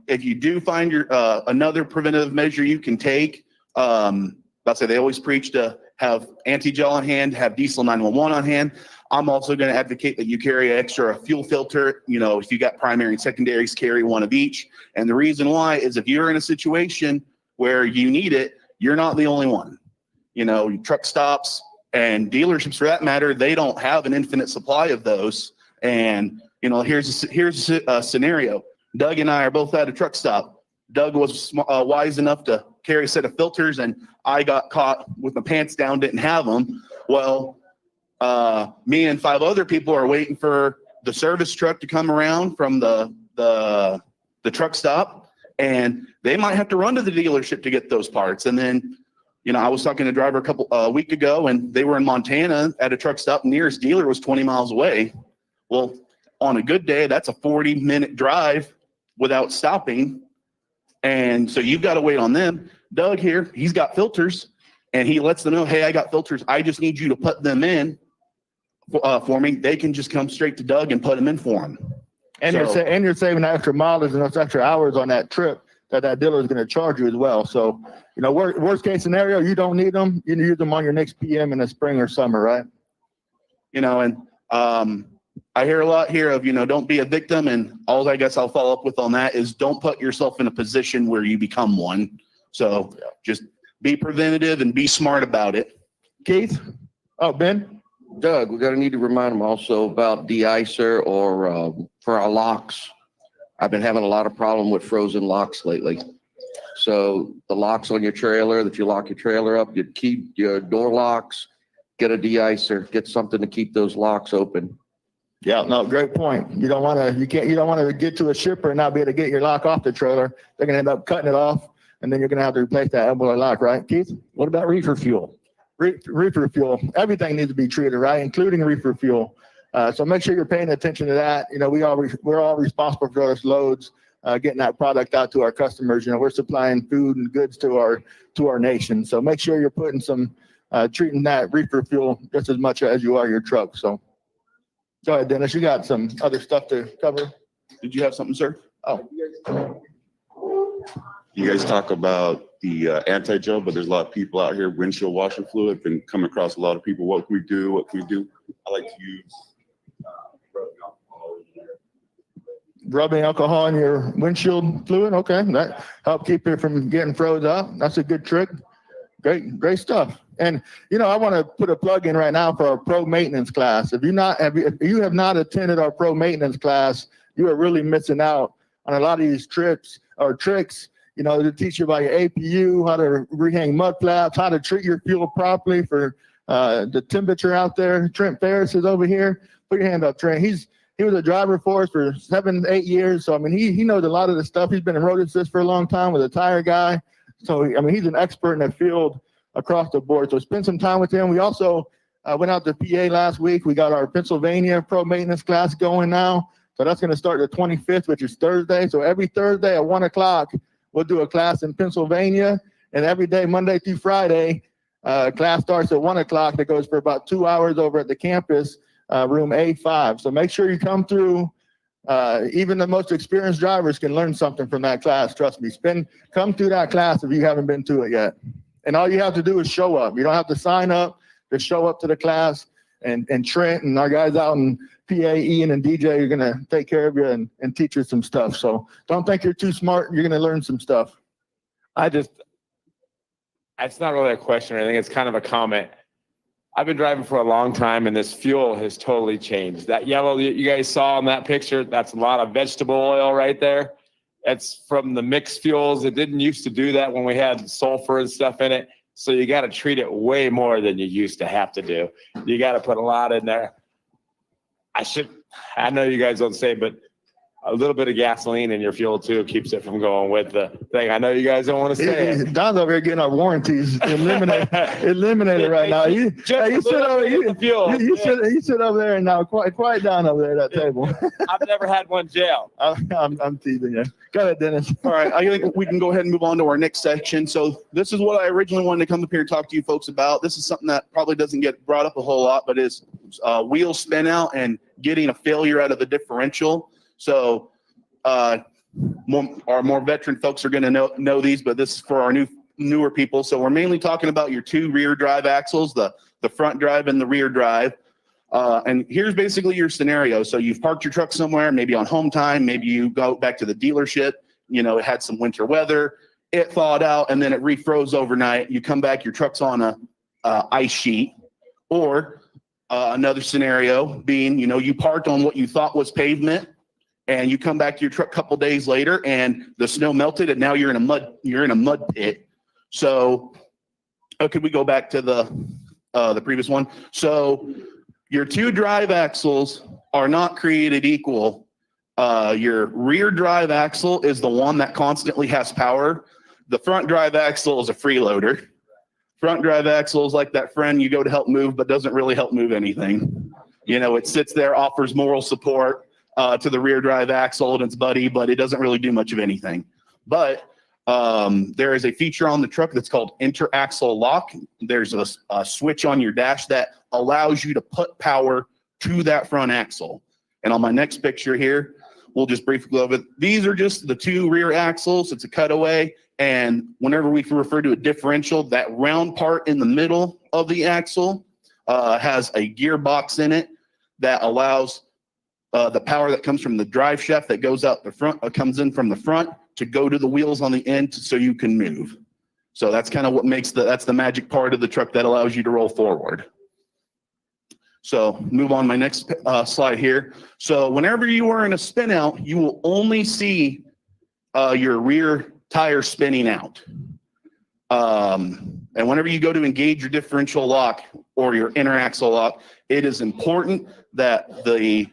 if you do find your another preventative measure you can take, I'll say they always preach to have anti-gel on hand, have diesel 911 on hand. I'm also going to advocate that you carry an extra fuel filter. If you got primary and secondaries, carry one of each. And the reason why is if you're in a situation where you need it, you're not the only one. Truck stops and dealerships, for that matter, they don't have an infinite supply of those. And here's a scenario. Doug and I are both at a truck stop. Doug was wise enough to carry a set of filters, and I got caught with my pants down, didn't have them. Well, me and 5 other people are waiting for the service truck to come around from the truck stop, and they might have to run to the dealership to get those parts. And then, I was talking to a driver a week ago, and they were in Montana at a truck stop. Nearest dealer was 20 miles away. Well, on a good day, that's a 40-minute drive without stopping. And so you've got to wait on them. Doug here, he's got filters, and he lets them know, hey, I got filters. I just need you to put them in for me. They can just come straight to Doug and put them in for him. And you're saving extra mileage and those extra hours on that trip that dealer is going to charge you as well. So, worst case scenario, you don't need them. You use them on your next PM in the spring or summer, right? I hear a lot here of, don't be a victim. And all I guess I'll follow up with on that is don't put yourself in a position where you become one. So just be preventative and be smart about it. Keith? Oh, Ben? Doug, we're going to need to remind them also about de-icer or for our locks. I've been having a lot of problem with frozen locks lately. So the locks on your trailer, that you lock your trailer up, you keep your door locks, get a de-icer, get something to keep those locks open. Yeah, no, great point. You don't want to get to a shipper and not be able to get your lock off the trailer. They're going to end up cutting it off, and then you're going to have to replace that elbow lock, right, Keith? What about reefer fuel? Reefer fuel. Everything needs to be treated, right, including reefer fuel. So make sure you're paying attention to that. We're all responsible for those loads, getting that product out to our customers. We're supplying food and goods to our nation. So make sure you're putting some treating that reefer fuel just as much as you are your truck. So. Go ahead, Dennis. You got some other stuff to cover. Did you have something, sir? Oh. You guys talk about the anti-gel, but there's a lot of people out here, windshield washer fluid. Been coming across a lot of people. What can we do? What can we do? I like to use rubbing alcohol in your windshield fluid. Okay, that help keep it from getting froze up. That's a good trick. Great stuff. And I want to put a plug in right now for our pro maintenance class. If you have not attended our pro maintenance class, you are really missing out on a lot of these trips or tricks. To teach you about your APU, how to rehang mud flaps, how to treat your fuel properly for the temperature out there. Trent Ferris is over here. Put your hand up, Trent. He was a driver for us for 7-8 years. So he knows a lot of the stuff. He's been in road assist for a long time with a tire guy. So he's an expert in the field across the board. So spend some time with him. We also went out to PA last week. We got our Pennsylvania pro maintenance class going now. So that's going to start the 25th, which is Thursday. So every Thursday at 1 o'clock, we'll do a class in Pennsylvania. And every day, Monday through Friday, Class starts at 1 o'clock. That goes for about 2 hours over at the campus, room A5. So make sure you come through. Even the most experienced drivers can learn something from that class. Trust me. Come through that class if you haven't been to it yet. And all you have to do is show up. You don't have to sign up. Just show up to the class, and Trent and our guys out in PA, Ian, and DJ are going to take care of you and teach you some stuff. So don't think you're too smart. You're going to learn some stuff. It's not really a question or anything. It's kind of a comment. I've been driving for a long time, and this fuel has totally changed. That yellow that you guys saw in that picture, that's a lot of vegetable oil right there. It's from the mixed fuels. It didn't used to do that when we had sulfur and stuff in it. So you got to treat it way more than you used to have to do. You got to put a lot in there. I know you guys don't say, but a little bit of gasoline in your fuel too keeps it from going with the thing. I know you guys don't want to say it. Don's over here getting our warranties eliminated right now. You sit over there and now quiet down over there at that table. I've never had one jail. I'm teasing you. Go ahead, Dennis. All right, I think we can go ahead and move on to our next section. So this is what I originally wanted to come up here and talk to you folks about. This is something that probably doesn't get brought up a whole lot, but is wheel spin out and getting a failure out of the differential. So our more veteran folks are going to know these, but this is for our newer people. So we're mainly talking about your two rear drive axles, the front drive and the rear drive. And here's basically your scenario. So you've parked your truck somewhere, maybe on home time, maybe you go back to the dealership, it had some winter weather, it thawed out, and then it refroze overnight. You come back, your truck's on a ice sheet. Or another scenario being, you parked on what you thought was pavement, and you come back to your truck a couple days later and the snow melted and now you're in a mud pit. So could we go back to the previous one? So your two drive axles are not created equal. Your rear drive axle is the one that constantly has power. The front drive axle is a freeloader. Front drive axle is like that friend you go to help move but doesn't really help move anything. It sits there, offers moral support to the rear drive axle and its buddy, but it doesn't really do much of anything. But there is a feature on the truck that's called interaxle lock. There's a switch on your dash that allows you to put power to that front axle. And on my next picture here, we'll just briefly go over it. These are just the two rear axles. It's a cutaway. And whenever we refer to a differential, that round part in the middle of the axle has a gearbox in it that allows the power that comes from the drive shaft that goes out the front, comes in from the front to go to the wheels on the end so you can move. So that's kind of what makes that's the magic part of the truck that allows you to roll forward. So move on my next slide here. So whenever you are in a spin out, you will only see your rear tire spinning out. And whenever you go to engage your differential lock or your interaxle lock, it is important that the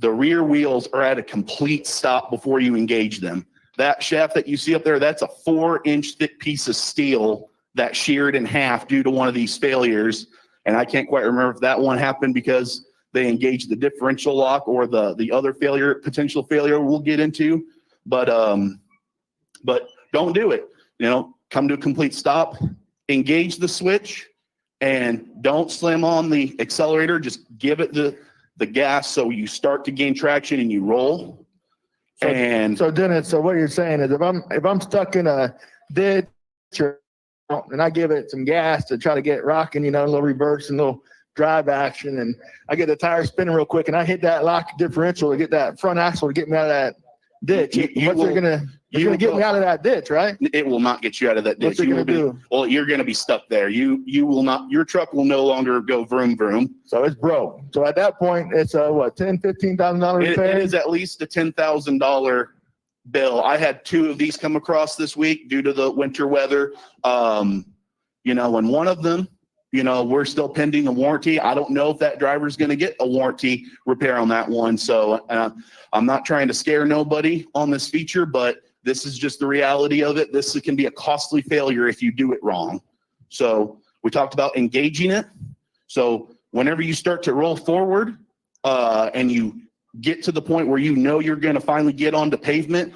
rear wheels are at a complete stop before you engage them. That shaft that you see up there, that's a 4-inch thick piece of steel that sheared in half due to one of these failures. And I can't quite remember if that one happened because they engaged the differential lock or the other potential failure we'll get into. But don't do it. Come to a complete stop, engage the switch, and don't slam on the accelerator. Just give it the gas so you start to gain traction and you roll. So Dennis, so what you're saying is if I'm stuck in a ditch and I give it some gas to try to get it rocking, a little reverse and a little drive action, and I get the tire spinning real quick and I hit that lock differential to get that front axle to get me out of that ditch. You're gonna get me out of that ditch, right? It will not get you out of that ditch. What's it gonna do? Well, you're gonna be stuck there. You will not. Your truck will no longer go vroom vroom. So it's broke. So at that point, it's a what, $10,000-$15,000 repair? It is at least a $10,000 bill. I had 2 of these come across this week due to the winter weather. And one of them, we're still pending a warranty. I don't know if that driver's going to get a warranty repair on that one. So I'm not trying to scare nobody on this feature, but this is just the reality of it. This can be a costly failure if you do it wrong. So we talked about engaging it. So whenever you start to roll forward and you get to the point where you're going to finally get onto pavement,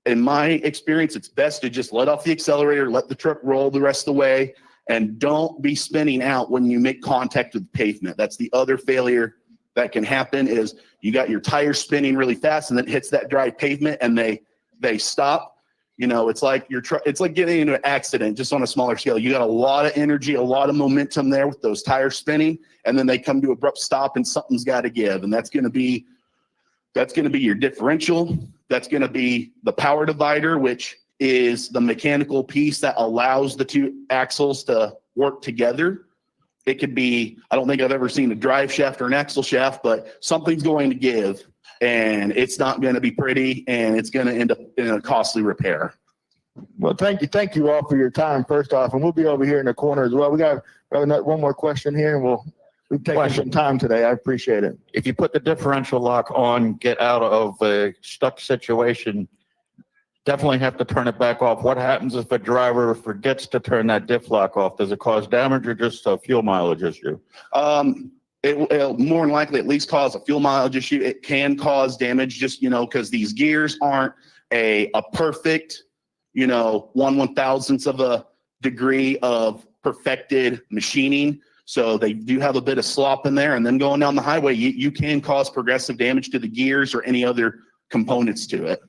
in my experience, it's best to just let off the accelerator, let the truck roll the rest of the way, And don't be spinning out when you make contact with the pavement. That's the other failure that can happen is you got your tires spinning really fast and then it hits that dry pavement and they stop. You know, it's like it's like getting into an accident just on a smaller scale. You got a lot of energy, a lot of momentum there with those tires spinning, and then they come to abrupt stop and something's got to give. And that's going to be your differential. That's going to be the power divider, which is the mechanical piece that allows the two axles to work together. It could be, I don't think I've ever seen a drive shaft or an axle shaft, but something's going to give. And it's not going to be pretty, and it's going to end up in a costly repair. Well, thank you all for your time, first off, and we'll be over here in the corner as well. We got one more question here, and we've taken some time today. I appreciate it. If you put the differential lock on, get out of a stuck situation, definitely have to turn it back off. What happens if a driver forgets to turn that diff lock off? Does it cause damage or just a fuel mileage issue? It'll more than likely at least cause a fuel mileage issue. It can cause damage just, because these gears aren't a perfect, 1/1000th of a degree of perfected machining. So they do have a bit of slop in there. And then going down the highway, you can cause progressive damage to the gears or any other components to it.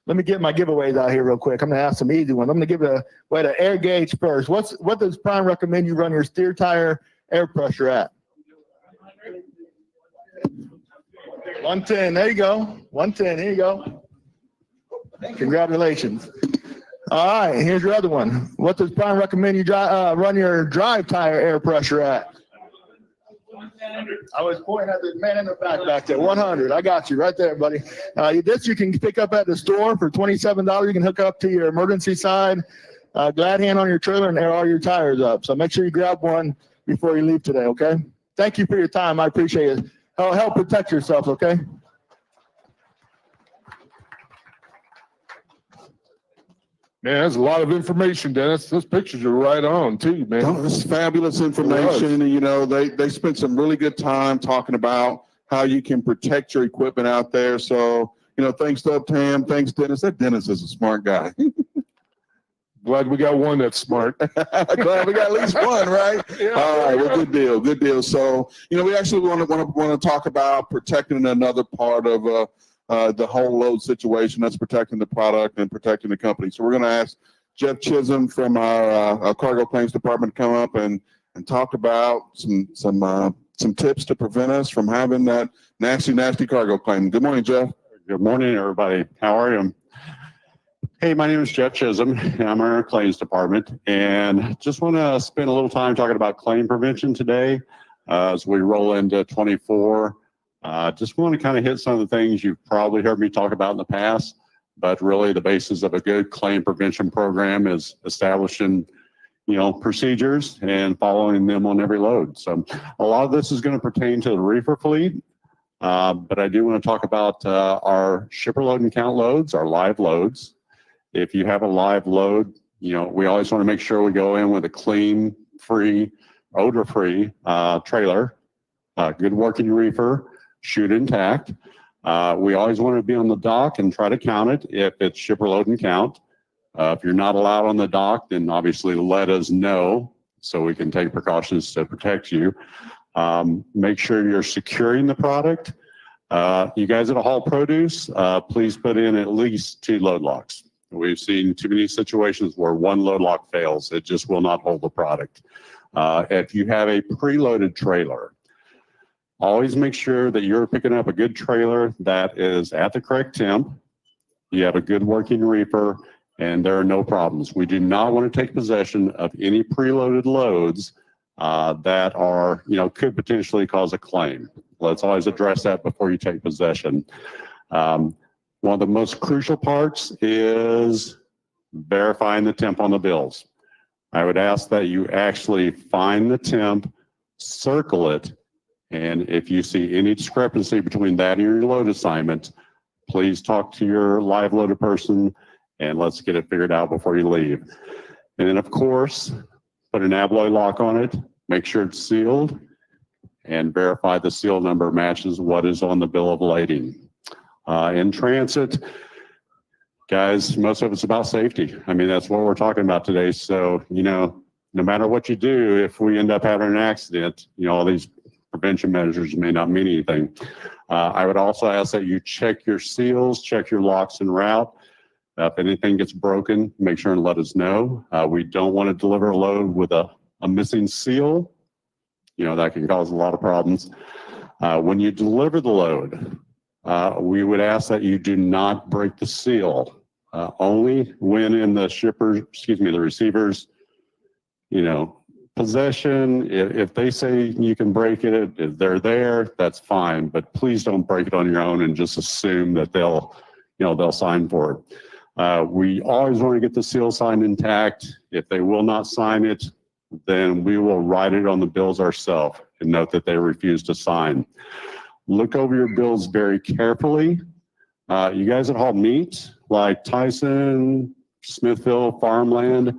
Let me get my giveaways out here real quick. I'm going to ask some easy ones. I'm going to give away the air gauge first. What does Prime recommend you run your steer tire air pressure at? 110. There you go. 110. Here you go. Congratulations. All right. Here's your other one. What does Prime recommend you run your drive tire air pressure at? 100. I was pointing at the man in the back there. 100. I got you right there, buddy. This you can pick up at the store for $27. You can hook up to your emergency side, glad hand on your trailer, and air all your tires up. So make sure you grab one before you leave today, okay? Thank you for your time. I appreciate it. Help protect yourself, okay? Man, that's a lot of information, Dennis. Those pictures are right on too, man. Oh, this is fabulous information. And, they spent some really good time talking about how you can protect your equipment out there. So, thanks to Tam, thanks Dennis. That Dennis is a smart guy. Glad we got one that's smart. Glad we got at least one, right? Yeah. All right, well, good deal. So, we actually want to talk about protecting another part of the whole load situation. That's protecting the product and protecting the company. So we're going to ask Jeff Chisholm from our cargo claims department to come up and talk about some tips to prevent us from having that nasty cargo claim. Good morning, Jeff. Good morning, everybody. How are you? Hey, my name is Jeff Chisholm, and I'm in our claims department, and just want to spend a little time talking about claim prevention today as we roll into 24. Just want to kind of hit some of the things you've probably heard me talk about in the past, but really the basis of a good claim prevention program is establishing, procedures and following them on every load. So a lot of this is going to pertain to the reefer fleet, but I do want to talk about our shipper load and count loads, our live loads. If you have a live load, we always want to make sure we go in with a clean, free, odor-free trailer, good working reefer, chute intact. We always want to be on the dock and try to count it if it's shipper load and count. If you're not allowed on the dock, then obviously let us know so we can take precautions to protect you. Make sure you're securing the product. You guys that haul produce, please put in at least 2 load locks. We've seen too many situations where one load lock fails. It just will not hold the product. If you have a preloaded trailer, always make sure that you're picking up a good trailer that is at the correct temp. You have a good working reefer, and there are no problems. We do not want to take possession of any preloaded loads that are, could potentially cause a claim. Let's always address that before you take possession. One of the most crucial parts is verifying the temp on the bills. I would ask that you actually find the temp, circle it, and if you see any discrepancy between that and your load assignment, please talk to your live loader person and let's get it figured out before you leave. And then, of course, put an alloy lock on it, make sure it's sealed, and verify the seal number matches what is on the bill of lading. In transit, guys, most of it's about safety. I mean, that's what we're talking about today. So, no matter what you do, if we end up having an accident, all these prevention measures may not mean anything. I would also ask that you check your seals, check your locks en route. If anything gets broken, make sure and let us know. We don't want to deliver a load with a missing seal. That can cause a lot of problems. When you deliver the load, we would ask that you do not break the seal. Only when in the the receiver's, possession. If they say you can break it, if they're there, that's fine. But please don't break it on your own and just assume that they'll sign for it. We always want to get the seal signed intact. If they will not sign it, then we will write it on the bills ourselves and note that they refuse to sign. Look over your bills very carefully. You guys that haul meat, like Tyson, Smithville, Farmland,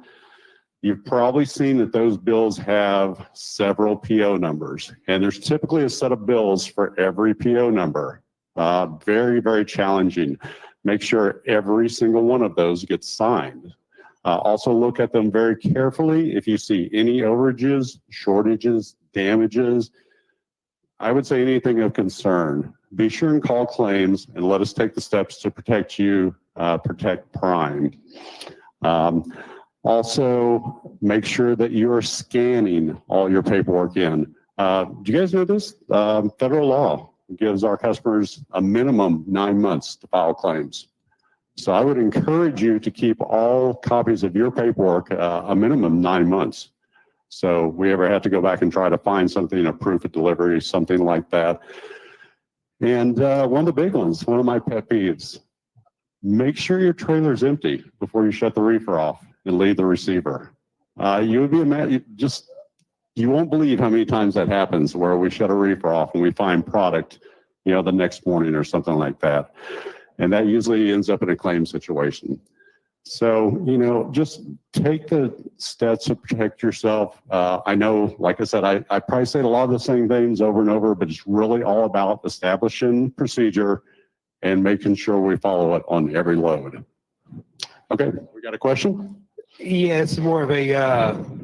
you've probably seen that those bills have several PO numbers, and there's typically a set of bills for every PO number. Very, very challenging. Make sure every single one of those gets signed. Also look at them very carefully. If you see any overages, shortages, damages, I would say anything of concern, be sure and call claims and let us take the steps to protect you, protect Prime. Also, make sure that you are scanning all your paperwork in. Do you guys know this? Federal law gives our customers a minimum 9 months to file claims. So I would encourage you to keep all copies of your paperwork a minimum 9 months. So we ever have to go back and try to find something, a proof of delivery, something like that. And one of the big ones, one of my pet peeves, make sure your trailer's empty before you shut the reefer off and leave the receiver. You would be you won't believe how many times that happens where we shut a reefer off and we find product, the next morning or something like that. And that usually ends up in a claim situation. So, just take the steps to protect yourself. I know, like I said, I probably say a lot of the same things over and over, but it's really all about establishing procedure and making sure we follow it on every load. Okay, we got a question? Yeah, it's more of a,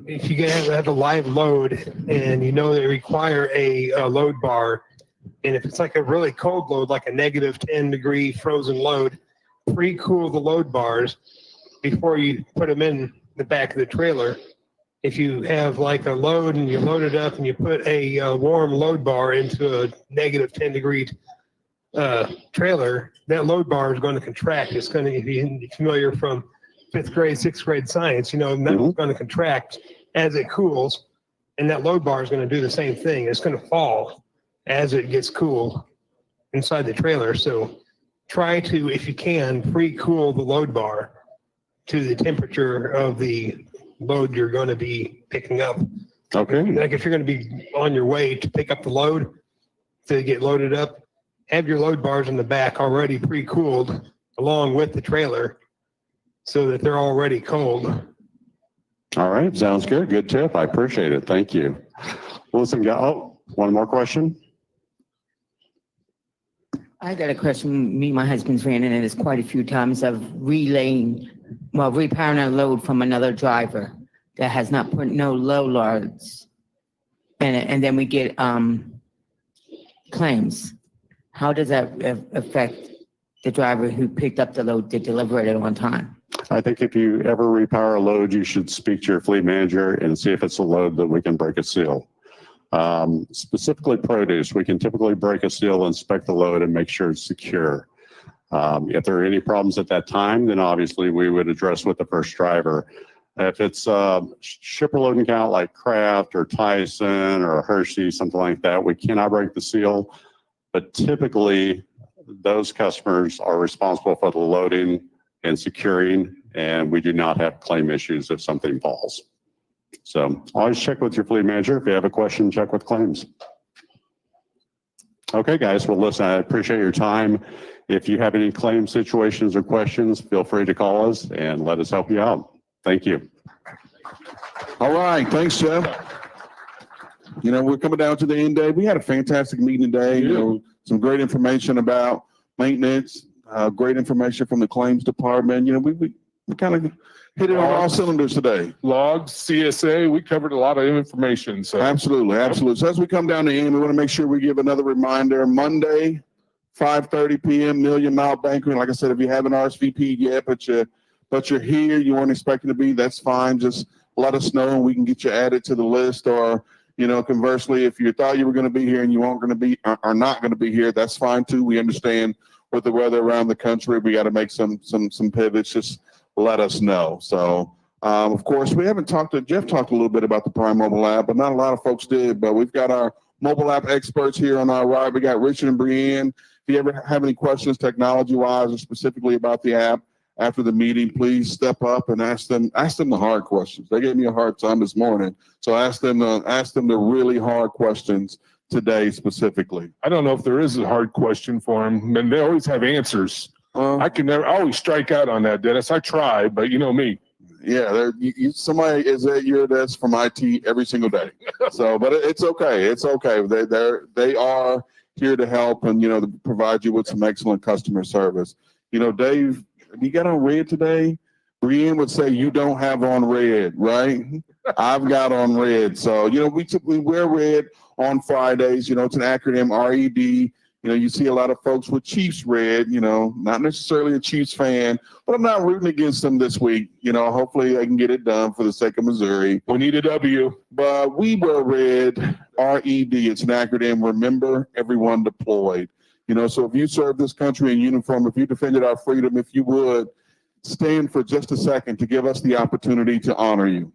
if you have a live load and they require a load bar, and if it's like a really cold load, like a -10-degree frozen load, pre-cool the load bars before you put them in the back of the trailer. If you have like a load and you load it up and you put a warm load bar into a -10-degree trailer, that load bar is going to contract. It's going to, if you're familiar from 5th grade, 6th grade science, metal's going to contract as it cools, and that load bar is going to do the same thing. It's going to fall as it gets cool inside the trailer. So try to, if you can, pre-cool the load bar to the temperature of the load you're going to be picking up. Okay. Like if you're going to be on your way to pick up the load to get loaded up, have your load bars in the back already pre-cooled along with the trailer so that they're already cold. All right, sounds good. Good tip. I appreciate it. Thank you. Listen, one more question. I got a question. Me and my husband's ran into this quite a few times of repowering a load from another driver that has not put no low loads. And then we get claims. How does that affect the driver who picked up the load to deliver it on time? I think if you ever repower a load, you should speak to your fleet manager and see if it's a load that we can break a seal. Specifically produce, we can typically break a seal, inspect the load, and make sure it's secure. If there are any problems at that time, then obviously we would address with the first driver. If it's shipper loading count like Kraft or Tyson or Hershey, something like that, we cannot break the seal. But typically, those customers are responsible for the loading and securing, and we do not have claim issues if something falls. So always check with your fleet manager. If you have a question, check with claims. Okay, guys. Well, listen, I appreciate your time. If you have any claim situations or questions, feel free to call us and let us help you out. Thank you. All right. Thanks, Jeff. We're coming down to the end day. We had a fantastic meeting today. Some great information about maintenance, great information from the claims department. We kind of hit it on all cylinders today. Logs, CSA, we covered a lot of information. So Absolutely, absolutely. So as we come down to the end, we want to make sure we give another reminder. Monday, 5:30 p.m., Million Mile Banquet. Like I said, if you haven't RSVP'd yet, but you're here, you weren't expecting to be, that's fine. Just let us know and we can get you added to the list. Or, conversely, if you thought you were going to be here and you weren't going to be, are not going to be here, that's fine too. We understand with the weather around the country, we got to make some pivots. Just let us know. So, of course, we haven't talked to Jeff. Talked a little bit about the Prime mobile app, but not a lot of folks did. But we've got our mobile app experts here on our right. We got Richard and Brienne. If you ever have any questions, technology-wise, or specifically about the app after the meeting, please step up and ask them the hard questions. They gave me a hard time this morning, so ask them the really hard questions today specifically. I don't know if there is a hard question for them, and they always have answers. I always strike out on that, Dennis. I try, but you know me. Yeah, somebody is at your desk from IT every single day. So, but it's okay. It's okay. They are here to help and to provide you with some excellent customer service. Dave, you got on red today. Brienne would say you don't have on red, right? I've got on red. So, we typically wear red on Fridays. It's an acronym, RED. You see a lot of folks with Chiefs red, not necessarily a Chiefs fan, but I'm not rooting against them this week. Hopefully I can get it done for the sake of Missouri. We need a W. But we wear red, RED. It's an acronym, Remember Everyone Deployed. So if you serve this country in uniform, if you defended our freedom, if you would, stand for just a second to give us the opportunity to honor you.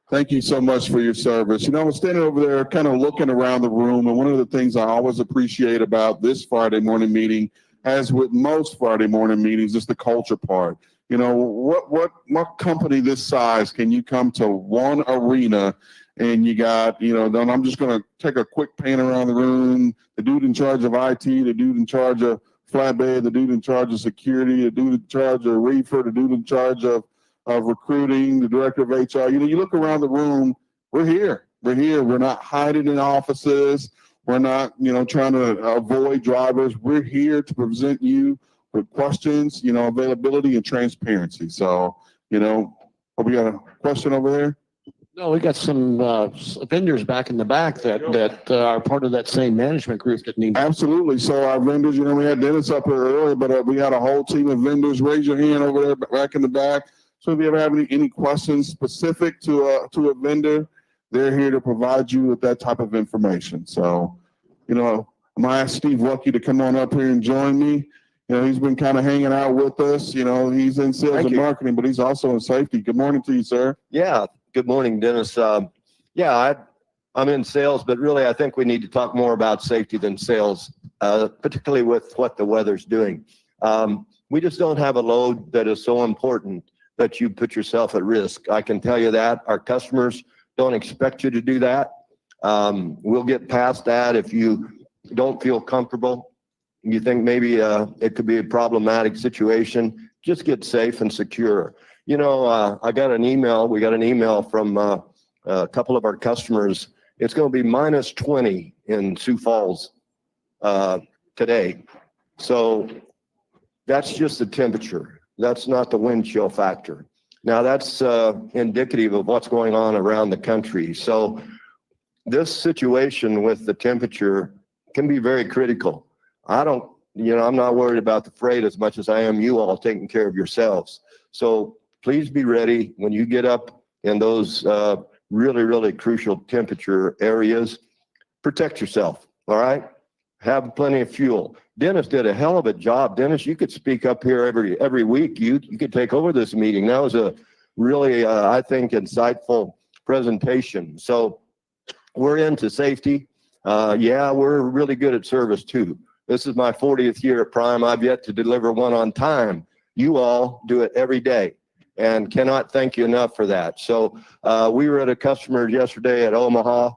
Thank you so much for your service. I was standing over there kind of looking around the room, and one of the things I always appreciate about this Friday morning meeting, as with most Friday morning meetings, is the culture part. What company this size can you come to one arena and you got, then I'm just going to take a quick pan around the room, the dude in charge of IT, the dude in charge of flatbed, the dude in charge of security, the dude in charge of reefer, the dude in charge of recruiting, the director of HR. You look around the room, we're here. We're not hiding in offices. We're not, trying to avoid drivers. We're here to present you with questions, availability and transparency. So, we got a question over there. No, we got some vendors back in the back that are part of that same management group that need. Absolutely. So our vendors, we had Dennis up here earlier, but we had a whole team of vendors. Raise your hand over there back in the back. So if you ever have any questions specific to a vendor, they're here to provide you with that type of information. So, I'm gonna ask Steve Lucky to come on up here and join me. He's been kind of hanging out with us. He's in sales and marketing, but he's also in safety. Good morning to you, sir. Yeah. Good morning, Dennis. I'm in sales, but really I think we need to talk more about safety than sales, particularly with what the weather's doing. We just don't have a load that is so important that you put yourself at risk. I can tell you that. Our customers don't expect you to do that. We'll get past that if you don't feel comfortable. You think maybe it could be a problematic situation. Just get safe and secure. I got an email. We got an email from a couple of our customers. It's going to be -20 in Sioux Falls today. So that's just the temperature. That's not the wind chill factor. Now that's indicative of what's going on around the country. So this situation with the temperature can be very critical. I'm not worried about the freight as much as I am you all taking care of yourselves. So please be ready when you get up in those really, really crucial temperature areas. Protect yourself, all right? Have plenty of fuel. Dennis did a hell of a job. Dennis, you could speak up here every week. You could take over this meeting. That was a really, I think, insightful presentation. So we're into safety. We're really good at service too. This is my 40th year at Prime. I've yet to deliver one on time. You all do it every day and cannot thank you enough for that. So we were at a customer yesterday at Omaha.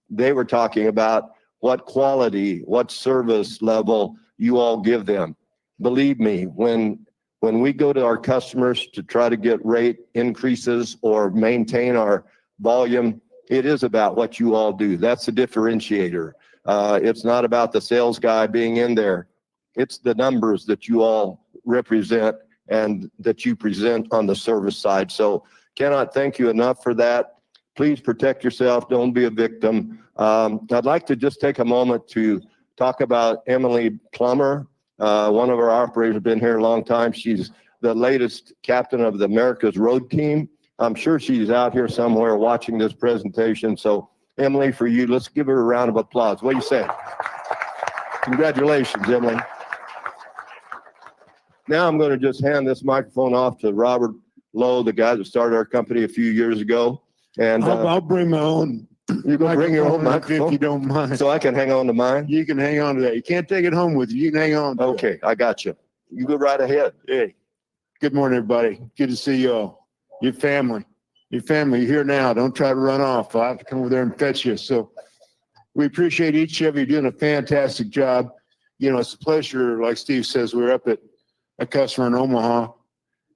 They were talking about what quality, what service level you all give them. Believe me, when we go to our customers to try to get rate increases or maintain our volume, It is about what you all do. That's the differentiator. It's not about the sales guy being in there. It's the numbers that you all represent and that you present on the service side. So cannot thank you enough for that. Please protect yourself. Don't be a victim. I'd like to just take a moment to talk about Emily Plummer. One of our operators has been here a long time. She's the latest captain of the America's Road Team. I'm sure she's out here somewhere watching this presentation. So Emily, for you, let's give her a round of applause. What do you say? Congratulations, Emily. Now I'm going to just hand this microphone off to Robert Lowe, the guy that started our company a few years ago. And I'll bring my own. You're going to bring your own microphone? If you don't mind. So I can hang on to mine? You can hang on to that. You can't take it home with you. You can hang on to Okay, I got you. You go right ahead. Hey, good morning, everybody. Good to see you all. Your family. Your family, you're here now. Don't try to run off. I'll have to come over there and fetch you. So we appreciate each of you doing a fantastic job. You know, it's a pleasure. Like Steve says, we're up at a customer in Omaha.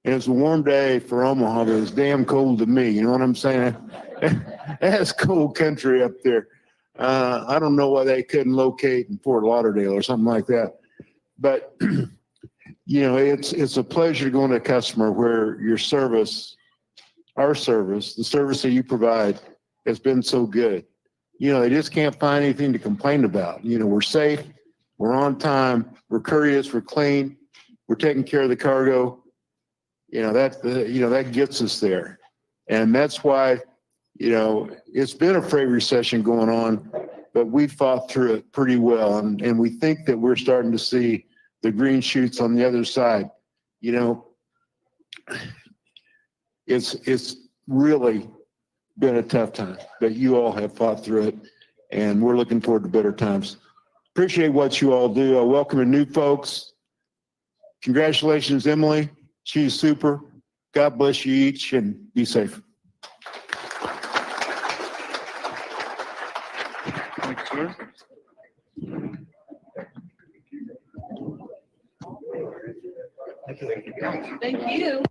And it's a warm day for Omaha, but it's damn cold to me. You know what I'm saying? That's cold country up there. I don't know why they couldn't locate in Fort Lauderdale or something like that. But, you know, it's a pleasure going to a customer where your service, our service, the service that you provide has been so good. You know, they just can't find anything to complain about. You know, we're safe, we're on time, we're courteous, we're clean, we're taking care of the cargo. You know, that gets us there. And that's why, you know, it's been a freight recession going on, but we fought through it pretty well. And we think that we're starting to see the green shoots on the other side. You know, it's really been a tough time, but you all have fought through it, and we're looking forward to better times. Appreciate what you all do. I welcome the new folks. Congratulations, Emily. She's super. God bless you each, and be safe. Thank you.